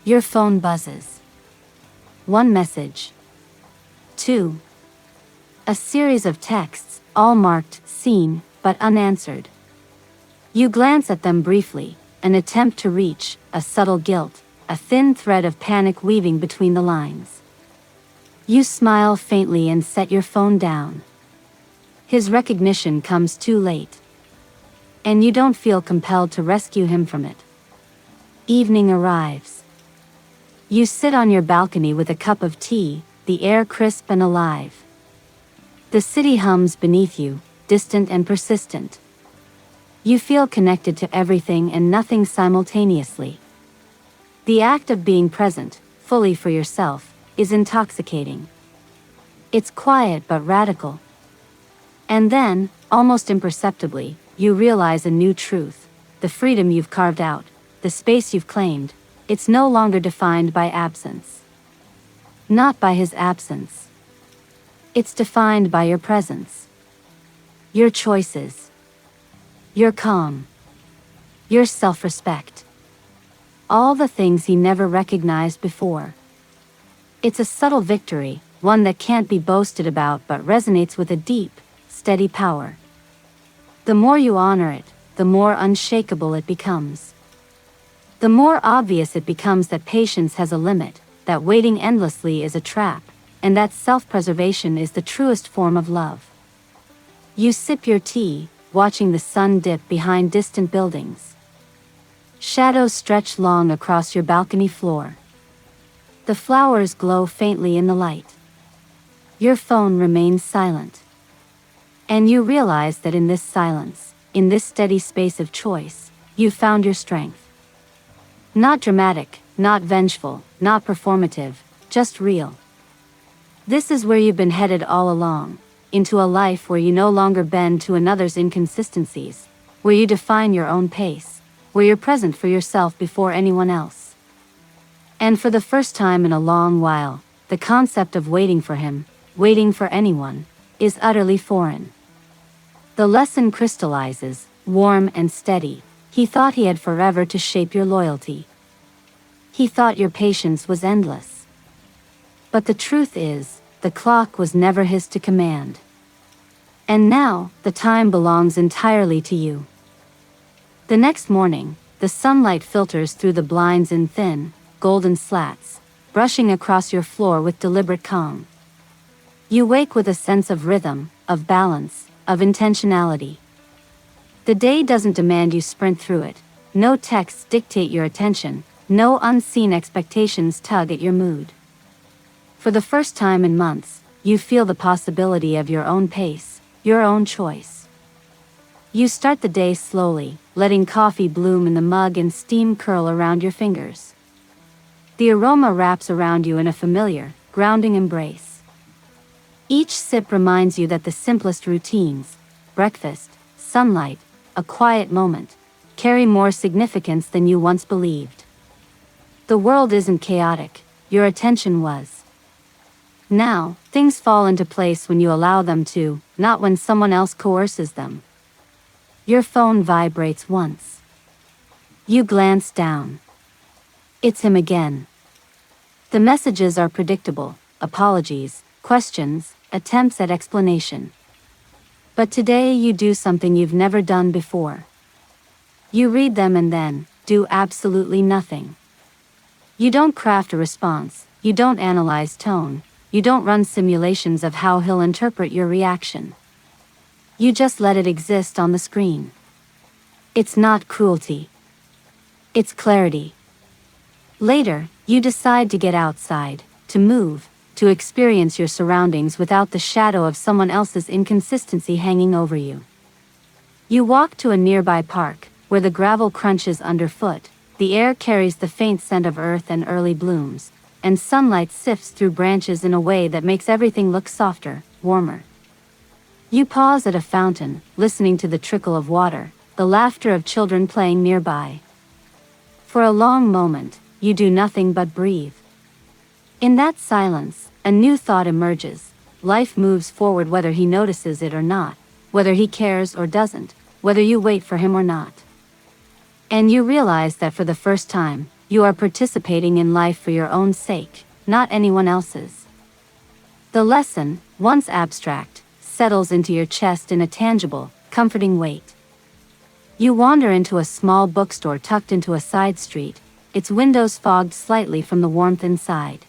Your phone buzzes. One message. 2. A series of texts, all marked "seen," but unanswered. You glance at them briefly, an attempt to reach, a subtle guilt, a thin thread of panic weaving between the lines. You smile faintly and set your phone down. His recognition comes too late. And you don't feel compelled to rescue him from it. Evening arrives. You sit on your balcony with a cup of tea, the air crisp and alive. The city hums beneath you, distant and persistent. You feel connected to everything and nothing simultaneously. The act of being present, fully for yourself, is intoxicating. It's quiet but radical. And then, almost imperceptibly, you realize a new truth. The freedom you've carved out, the space you've claimed, it's no longer defined by absence. Not by his absence. It's defined by your presence. Your choices. Your calm. Your self-respect. All the things he never recognized before. It's a subtle victory, one that can't be boasted about but resonates with a deep, steady power. The more you honor it, the more unshakable it becomes. The more obvious it becomes that patience has a limit, that waiting endlessly is a trap, and that self-preservation is the truest form of love. You sip your tea, watching the sun dip behind distant buildings. Shadows stretch long across your balcony floor. The flowers glow faintly in the light. Your phone remains silent. And you realize that in this silence, in this steady space of choice, you found your strength. Not dramatic, not vengeful, not performative, just real. This is where you've been headed all along, into a life where you no longer bend to another's inconsistencies, where you define your own pace, where you're present for yourself before anyone else. And for the first time in a long while, the concept of waiting for him, waiting for anyone, is utterly foreign. The lesson crystallizes, warm and steady. He thought he had forever to shape your loyalty. He thought your patience was endless. But the truth is, the clock was never his to command. And now, the time belongs entirely to you. The next morning, the sunlight filters through the blinds in thin, golden slats, brushing across your floor with deliberate calm. You wake with a sense of rhythm, of balance, of intentionality. The day doesn't demand you sprint through it. No texts dictate your attention. No unseen expectations tug at your mood. For the first time in months, you feel the possibility of your own pace, your own choice. You start the day slowly, letting coffee bloom in the mug and steam curl around your fingers. The aroma wraps around you in a familiar, grounding embrace. Each sip reminds you that the simplest routines, breakfast, sunlight, a quiet moment, carry more significance than you once believed. The world isn't chaotic, your attention was. Now, things fall into place when you allow them to, not when someone else coerces them. Your phone vibrates once. You glance down. It's him again. The messages are predictable: apologies, questions, attempts at explanation. But today you do something you've never done before. You read them and then do absolutely nothing. You don't craft a response, you don't analyze tone, you don't run simulations of how he'll interpret your reaction. You just let it exist on the screen. It's not cruelty. It's clarity. Later, you decide to get outside, to move, to experience your surroundings without the shadow of someone else's inconsistency hanging over you. You walk to a nearby park, where the gravel crunches underfoot, the air carries the faint scent of earth and early blooms, and sunlight sifts through branches in a way that makes everything look softer, warmer. You pause at a fountain, listening to the trickle of water, the laughter of children playing nearby. For a long moment, you do nothing but breathe. In that silence, a new thought emerges. Life moves forward whether he notices it or not, whether he cares or doesn't, whether you wait for him or not. And you realize that for the first time, you are participating in life for your own sake, not anyone else's. The lesson, once abstract, settles into your chest in a tangible, comforting weight. You wander into a small bookstore tucked into a side street, its windows fogged slightly from the warmth inside.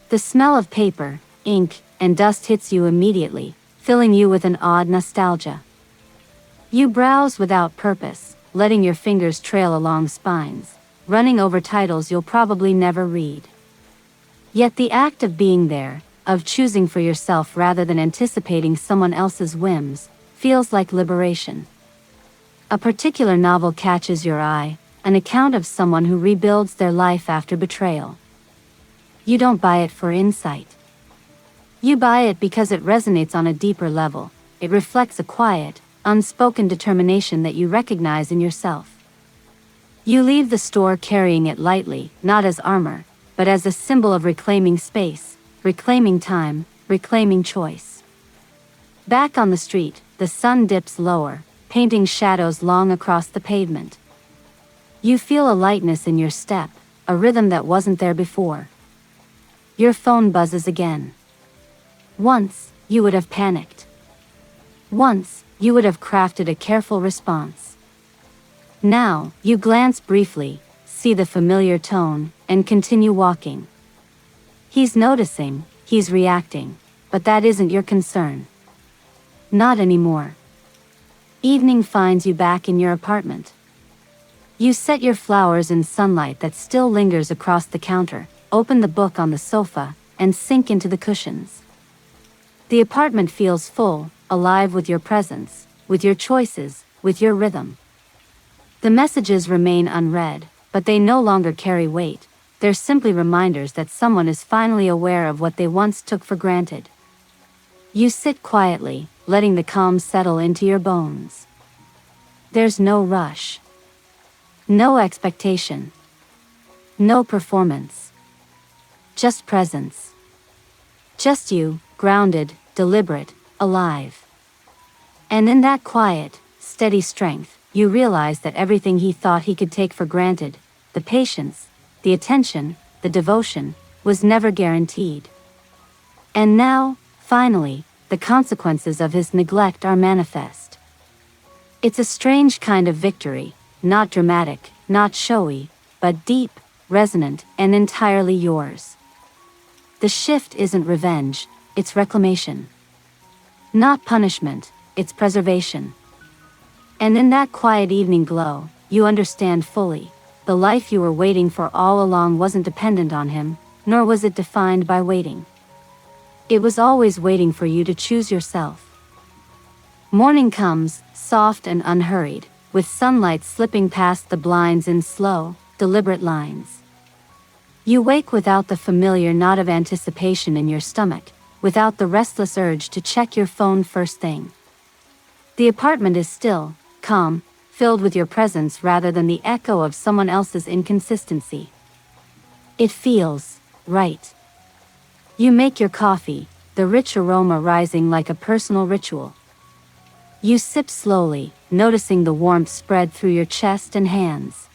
The smell of paper, ink, and dust hits you immediately, filling you with an odd nostalgia. You browse without purpose, letting your fingers trail along spines, running over titles you'll probably never read. Yet the act of being there, of choosing for yourself rather than anticipating someone else's whims, feels like liberation. A particular novel catches your eye, an account of someone who rebuilds their life after betrayal. You don't buy it for insight. You buy it because it resonates on a deeper level. It reflects a quiet, unspoken determination that you recognize in yourself. You leave the store carrying it lightly, not as armor, but as a symbol of reclaiming space, reclaiming time, reclaiming choice. Back on the street, the sun dips lower, painting shadows long across the pavement. You feel a lightness in your step, a rhythm that wasn't there before. Your phone buzzes again. Once, you would have panicked. Once, you would have crafted a careful response. Now, you glance briefly, see the familiar tone, and continue walking. He's noticing, he's reacting, but that isn't your concern. Not anymore. Evening finds you back in your apartment. You set your flowers in sunlight that still lingers across the counter, open the book on the sofa, and sink into the cushions. The apartment feels full, alive with your presence, with your choices, with your rhythm. The messages remain unread, but they no longer carry weight. They're simply reminders that someone is finally aware of what they once took for granted. You sit quietly, letting the calm settle into your bones. There's no rush. No expectation. No performance. Just presence. Just you, grounded, deliberate, alive. And in that quiet, steady strength, you realize that everything he thought he could take for granted, the patience, the attention, the devotion, was never guaranteed. And now, finally, the consequences of his neglect are manifest. It's a strange kind of victory, not dramatic, not showy, but deep, resonant, and entirely yours. The shift isn't revenge, it's reclamation. Not punishment, it's preservation. And in that quiet evening glow, you understand fully, the life you were waiting for all along wasn't dependent on him, nor was it defined by waiting. It was always waiting for you to choose yourself. Morning comes, soft and unhurried, with sunlight slipping past the blinds in slow, deliberate lines. You wake without the familiar knot of anticipation in your stomach, without the restless urge to check your phone first thing. The apartment is still, calm, filled with your presence rather than the echo of someone else's inconsistency. It feels right. You make your coffee, the rich aroma rising like a personal ritual. You sip slowly, noticing the warmth spread through your chest and hands.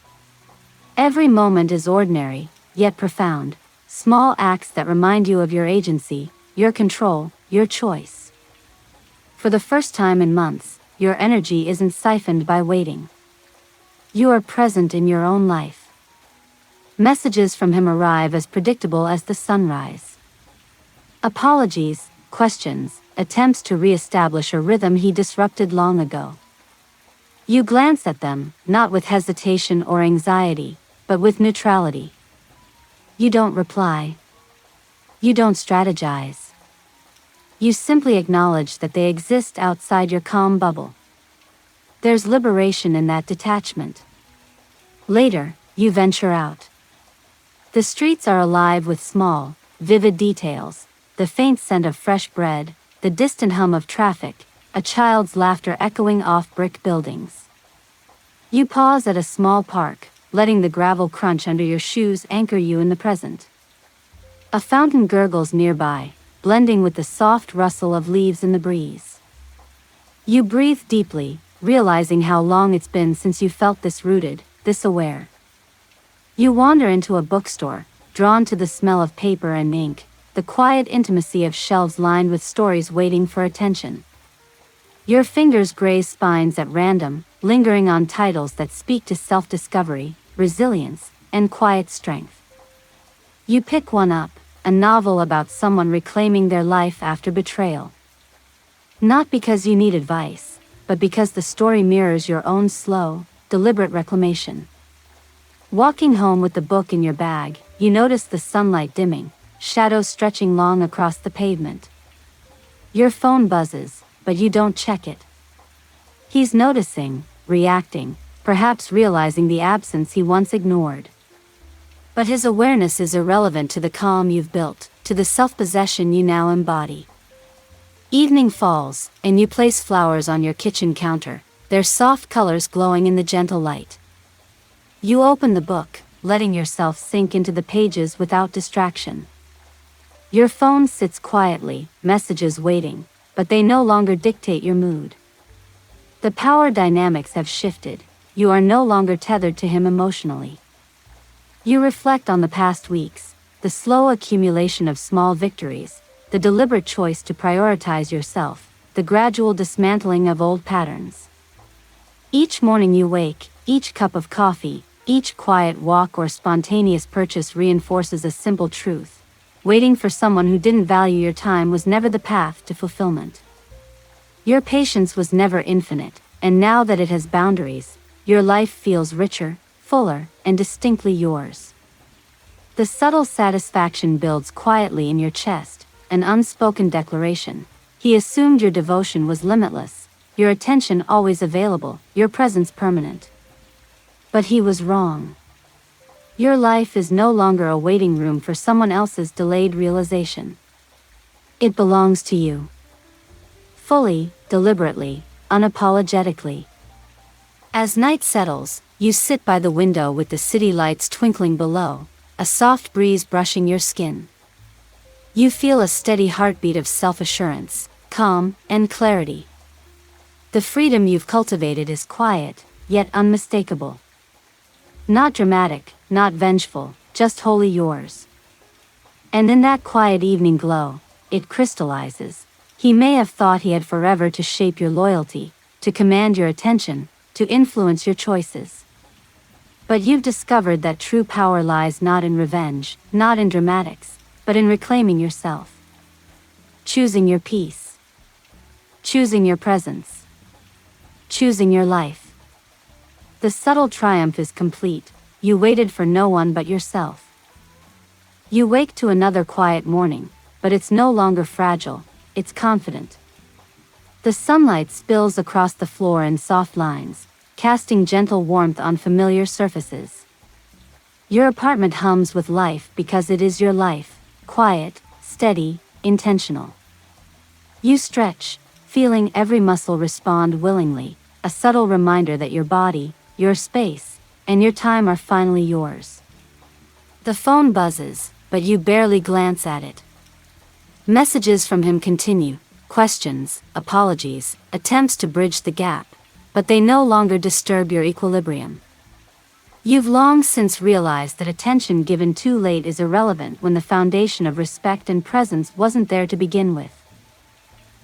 Every moment is ordinary, yet profound, small acts that remind you of your agency, your control, your choice. For the first time in months, your energy isn't siphoned by waiting. You are present in your own life. Messages from him arrive as predictable as the sunrise. Apologies, questions, attempts to re-establish a rhythm he disrupted long ago. You glance at them, not with hesitation or anxiety, but with neutrality. You don't reply. You don't strategize. You simply acknowledge that they exist outside your calm bubble. There's liberation in that detachment. Later, you venture out. The streets are alive with small, vivid details, the faint scent of fresh bread, the distant hum of traffic, a child's laughter echoing off brick buildings. You pause at a small park, letting the gravel crunch under your shoes anchor you in the present. A fountain gurgles nearby, blending with the soft rustle of leaves in the breeze. You breathe deeply, realizing how long it's been since you felt this rooted, this aware. You wander into a bookstore, drawn to the smell of paper and ink, the quiet intimacy of shelves lined with stories waiting for attention. Your fingers graze spines at random, lingering on titles that speak to self-discovery, resilience, and quiet strength. You pick one up, a novel about someone reclaiming their life after betrayal. Not because you need advice, but because the story mirrors your own slow, deliberate reclamation. Walking home with the book in your bag, you notice the sunlight dimming, shadows stretching long across the pavement. Your phone buzzes, but you don't check it. He's noticing, reacting, perhaps realizing the absence he once ignored. But his awareness is irrelevant to the calm you've built, to the self-possession you now embody. Evening falls, and you place flowers on your kitchen counter, their soft colors glowing in the gentle light. You open the book, letting yourself sink into the pages without distraction. Your phone sits quietly, messages waiting, but they no longer dictate your mood. The power dynamics have shifted, you are no longer tethered to him emotionally. You reflect on the past weeks, the slow accumulation of small victories, the deliberate choice to prioritize yourself, the gradual dismantling of old patterns. Each morning you wake, each cup of coffee, each quiet walk or spontaneous purchase reinforces a simple truth. Waiting for someone who didn't value your time was never the path to fulfillment. Your patience was never infinite, and now that it has boundaries, your life feels richer, fuller, and distinctly yours. The subtle satisfaction builds quietly in your chest, an unspoken declaration. He assumed your devotion was limitless, your attention always available, your presence permanent. But he was wrong. Your life is no longer a waiting room for someone else's delayed realization. It belongs to you. Fully, deliberately, unapologetically. As night settles, you sit by the window with the city lights twinkling below, a soft breeze brushing your skin. You feel a steady heartbeat of self-assurance, calm, and clarity. The freedom you've cultivated is quiet, yet unmistakable. Not dramatic, not vengeful, just wholly yours. And in that quiet evening glow, it crystallizes. He may have thought he had forever to shape your loyalty, to command your attention, to influence your choices. But you've discovered that true power lies not in revenge, not in dramatics, but in reclaiming yourself. Choosing your peace. Choosing your presence. Choosing your life. The subtle triumph is complete. You waited for no one but yourself. You wake to another quiet morning, but it's no longer fragile, it's confident. The sunlight spills across the floor in soft lines, casting gentle warmth on familiar surfaces. Your apartment hums with life because it is your life, quiet, steady, intentional. You stretch, feeling every muscle respond willingly, a subtle reminder that your body, your space, and your time are finally yours. The phone buzzes, but you barely glance at it. Messages from him continue, questions, apologies, attempts to bridge the gap, but they no longer disturb your equilibrium. You've long since realized that attention given too late is irrelevant when the foundation of respect and presence wasn't there to begin with.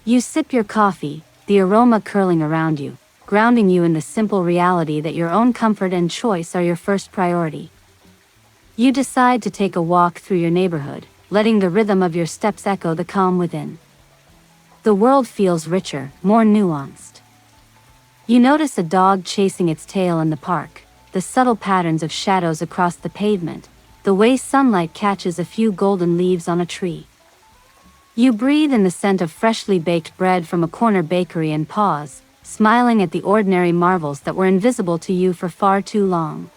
You sip your coffee, the aroma curling around you, grounding you in the simple reality that your own comfort and choice are your first priority. You decide to take a walk through your neighborhood, letting the rhythm of your steps echo the calm within. The world feels richer, more nuanced. You notice a dog chasing its tail in the park, the subtle patterns of shadows across the pavement, the way sunlight catches a few golden leaves on a tree. You breathe in the scent of freshly baked bread from a corner bakery and pause, smiling at the ordinary marvels that were invisible to you for far too long.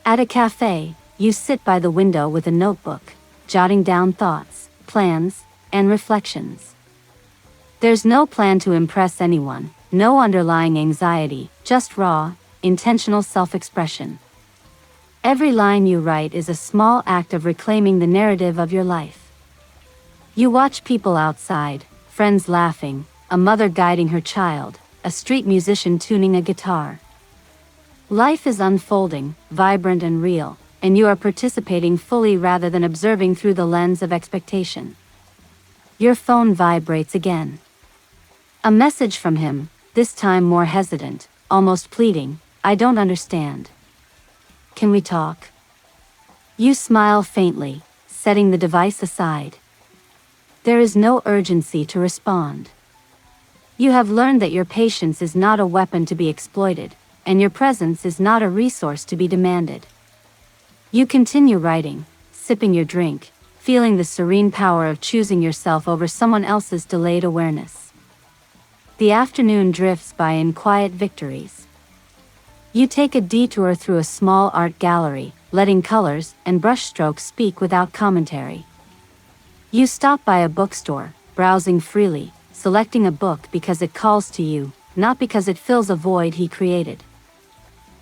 At a cafe, you sit by the window with a notebook, jotting down thoughts, plans, and reflections. There's no plan to impress anyone, no underlying anxiety, just raw, intentional self-expression. Every line you write is a small act of reclaiming the narrative of your life. You watch people outside, friends laughing, a mother guiding her child, a street musician tuning a guitar. Life is unfolding, vibrant and real, and you are participating fully rather than observing through the lens of expectation. Your phone vibrates again. A message from him, this time more hesitant, almost pleading, "I don't understand. Can we talk?" You smile faintly, setting the device aside. There is no urgency to respond. You have learned that your patience is not a weapon to be exploited, and your presence is not a resource to be demanded. You continue writing, sipping your drink, feeling the serene power of choosing yourself over someone else's delayed awareness. The afternoon drifts by in quiet victories. You take a detour through a small art gallery, letting colors and brushstrokes speak without commentary. You stop by a bookstore, browsing freely, selecting a book because it calls to you, not because it fills a void he created.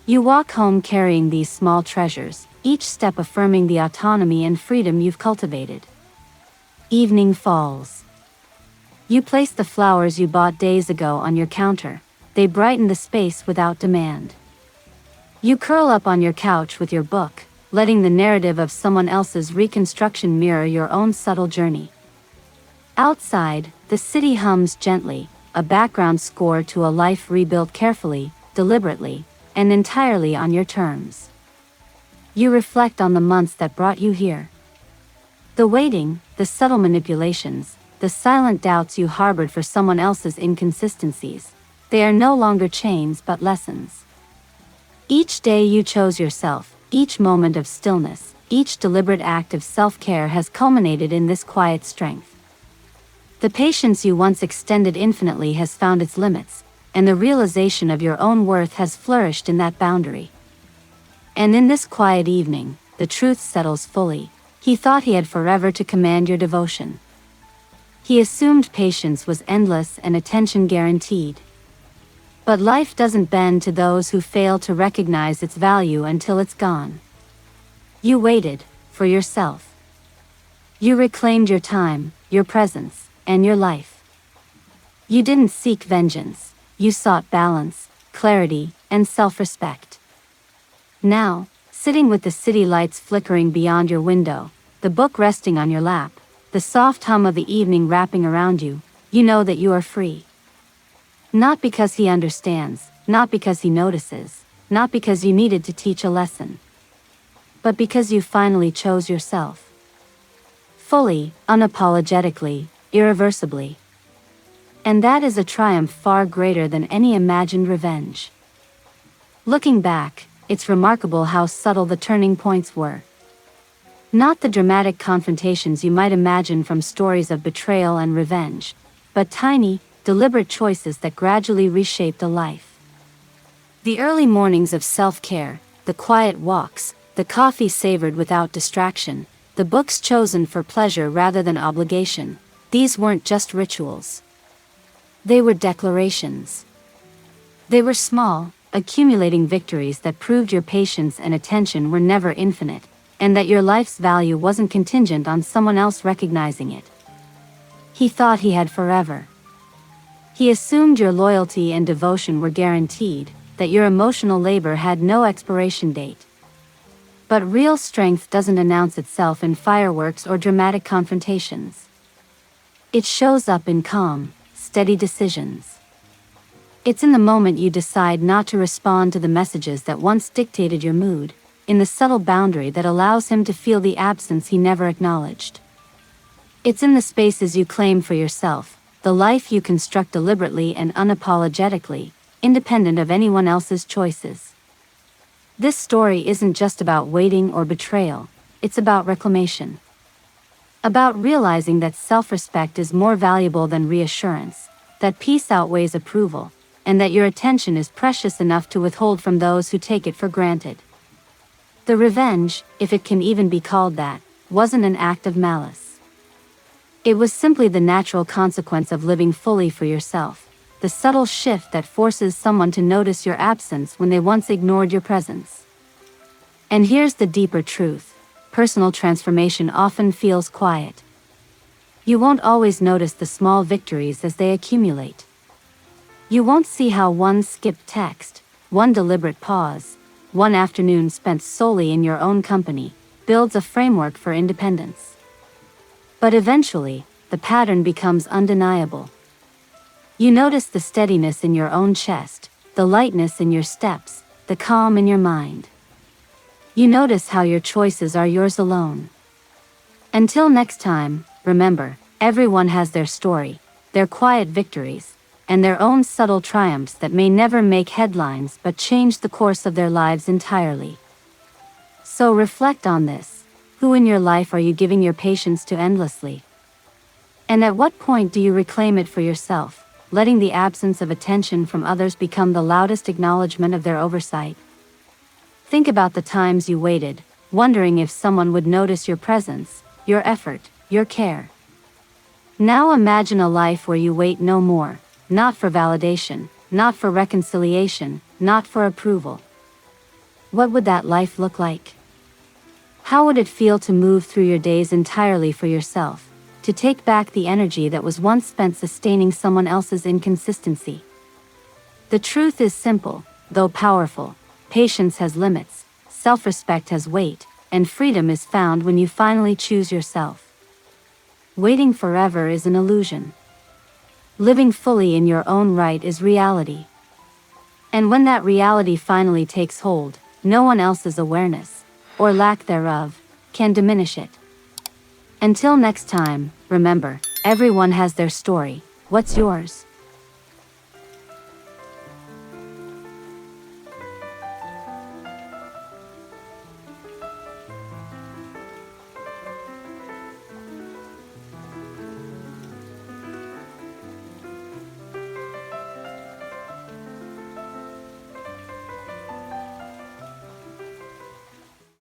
You walk home carrying these small treasures, each step affirming the autonomy and freedom you've cultivated. Evening falls. You place the flowers you bought days ago on your counter. They brighten the space without demand. You curl up on your couch with your book, letting the narrative of someone else's reconstruction mirror your own subtle journey. Outside, the city hums gently, a background score to a life rebuilt carefully, deliberately, and entirely on your terms. You reflect on the months that brought you here. The waiting, the subtle manipulations, the silent doubts you harbored for someone else's inconsistencies. They are no longer chains but lessons. Each day you chose yourself, each moment of stillness, each deliberate act of self-care has culminated in this quiet strength. The patience you once extended infinitely has found its limits, and the realization of your own worth has flourished in that boundary. And in this quiet evening, the truth settles fully. He thought he had forever to command your devotion. He assumed patience was endless and attention guaranteed. But life doesn't bend to those who fail to recognize its value until it's gone. You waited, for yourself. You reclaimed your time, your presence, and your life. You didn't seek vengeance, you sought balance, clarity, and self-respect. Now, sitting with the city lights flickering beyond your window, the book resting on your lap, the soft hum of the evening wrapping around you, you know that you are free. Not because he understands, not because he notices, not because you needed to teach a lesson, but because you finally chose yourself. Fully, unapologetically, irreversibly. And that is a triumph far greater than any imagined revenge. Looking back, it's remarkable how subtle the turning points were. Not the dramatic confrontations you might imagine from stories of betrayal and revenge, but tiny, deliberate choices that gradually reshaped a life. The early mornings of self-care, the quiet walks, the coffee savored without distraction, the books chosen for pleasure rather than obligation, these weren't just rituals. They were declarations. They were small, accumulating victories that proved your patience and attention were never infinite, and that your life's value wasn't contingent on someone else recognizing it. He thought he had forever. He assumed your loyalty and devotion were guaranteed, that your emotional labor had no expiration date. But real strength doesn't announce itself in fireworks or dramatic confrontations. It shows up in calm, steady decisions. It's in the moment you decide not to respond to the messages that once dictated your mood, in the subtle boundary that allows him to feel the absence he never acknowledged. It's in the spaces you claim for yourself, the life you construct deliberately and unapologetically, independent of anyone else's choices. This story isn't just about waiting or betrayal, it's about reclamation. About realizing that self-respect is more valuable than reassurance, that peace outweighs approval, and that your attention is precious enough to withhold from those who take it for granted. The revenge, if it can even be called that, wasn't an act of malice. It was simply the natural consequence of living fully for yourself, the subtle shift that forces someone to notice your absence when they once ignored your presence. And here's the deeper truth: personal transformation often feels quiet. You won't always notice the small victories as they accumulate. You won't see how one skipped text, one deliberate pause, one afternoon spent solely in your own company, builds a framework for independence. But eventually, the pattern becomes undeniable. You notice the steadiness in your own chest, the lightness in your steps, the calm in your mind. You notice how your choices are yours alone. Until next time, remember, everyone has their story, their quiet victories, and their own subtle triumphs that may never make headlines but change the course of their lives entirely. So reflect on this. Who in your life are you giving your patience to endlessly? And at what point do you reclaim it for yourself, letting the absence of attention from others become the loudest acknowledgement of their oversight? Think about the times you waited, wondering if someone would notice your presence, your effort, your care. Now imagine a life where you wait no more, not for validation, not for reconciliation, not for approval. What would that life look like? How would it feel to move through your days entirely for yourself, to take back the energy that was once spent sustaining someone else's inconsistency? The truth is simple, though powerful. Patience has limits, self-respect has weight, and freedom is found when you finally choose yourself. Waiting forever is an illusion. Living fully in your own right is reality. And when that reality finally takes hold, no one else's awareness, or lack thereof, can diminish it. Until next time, remember, everyone has their story. What's yours?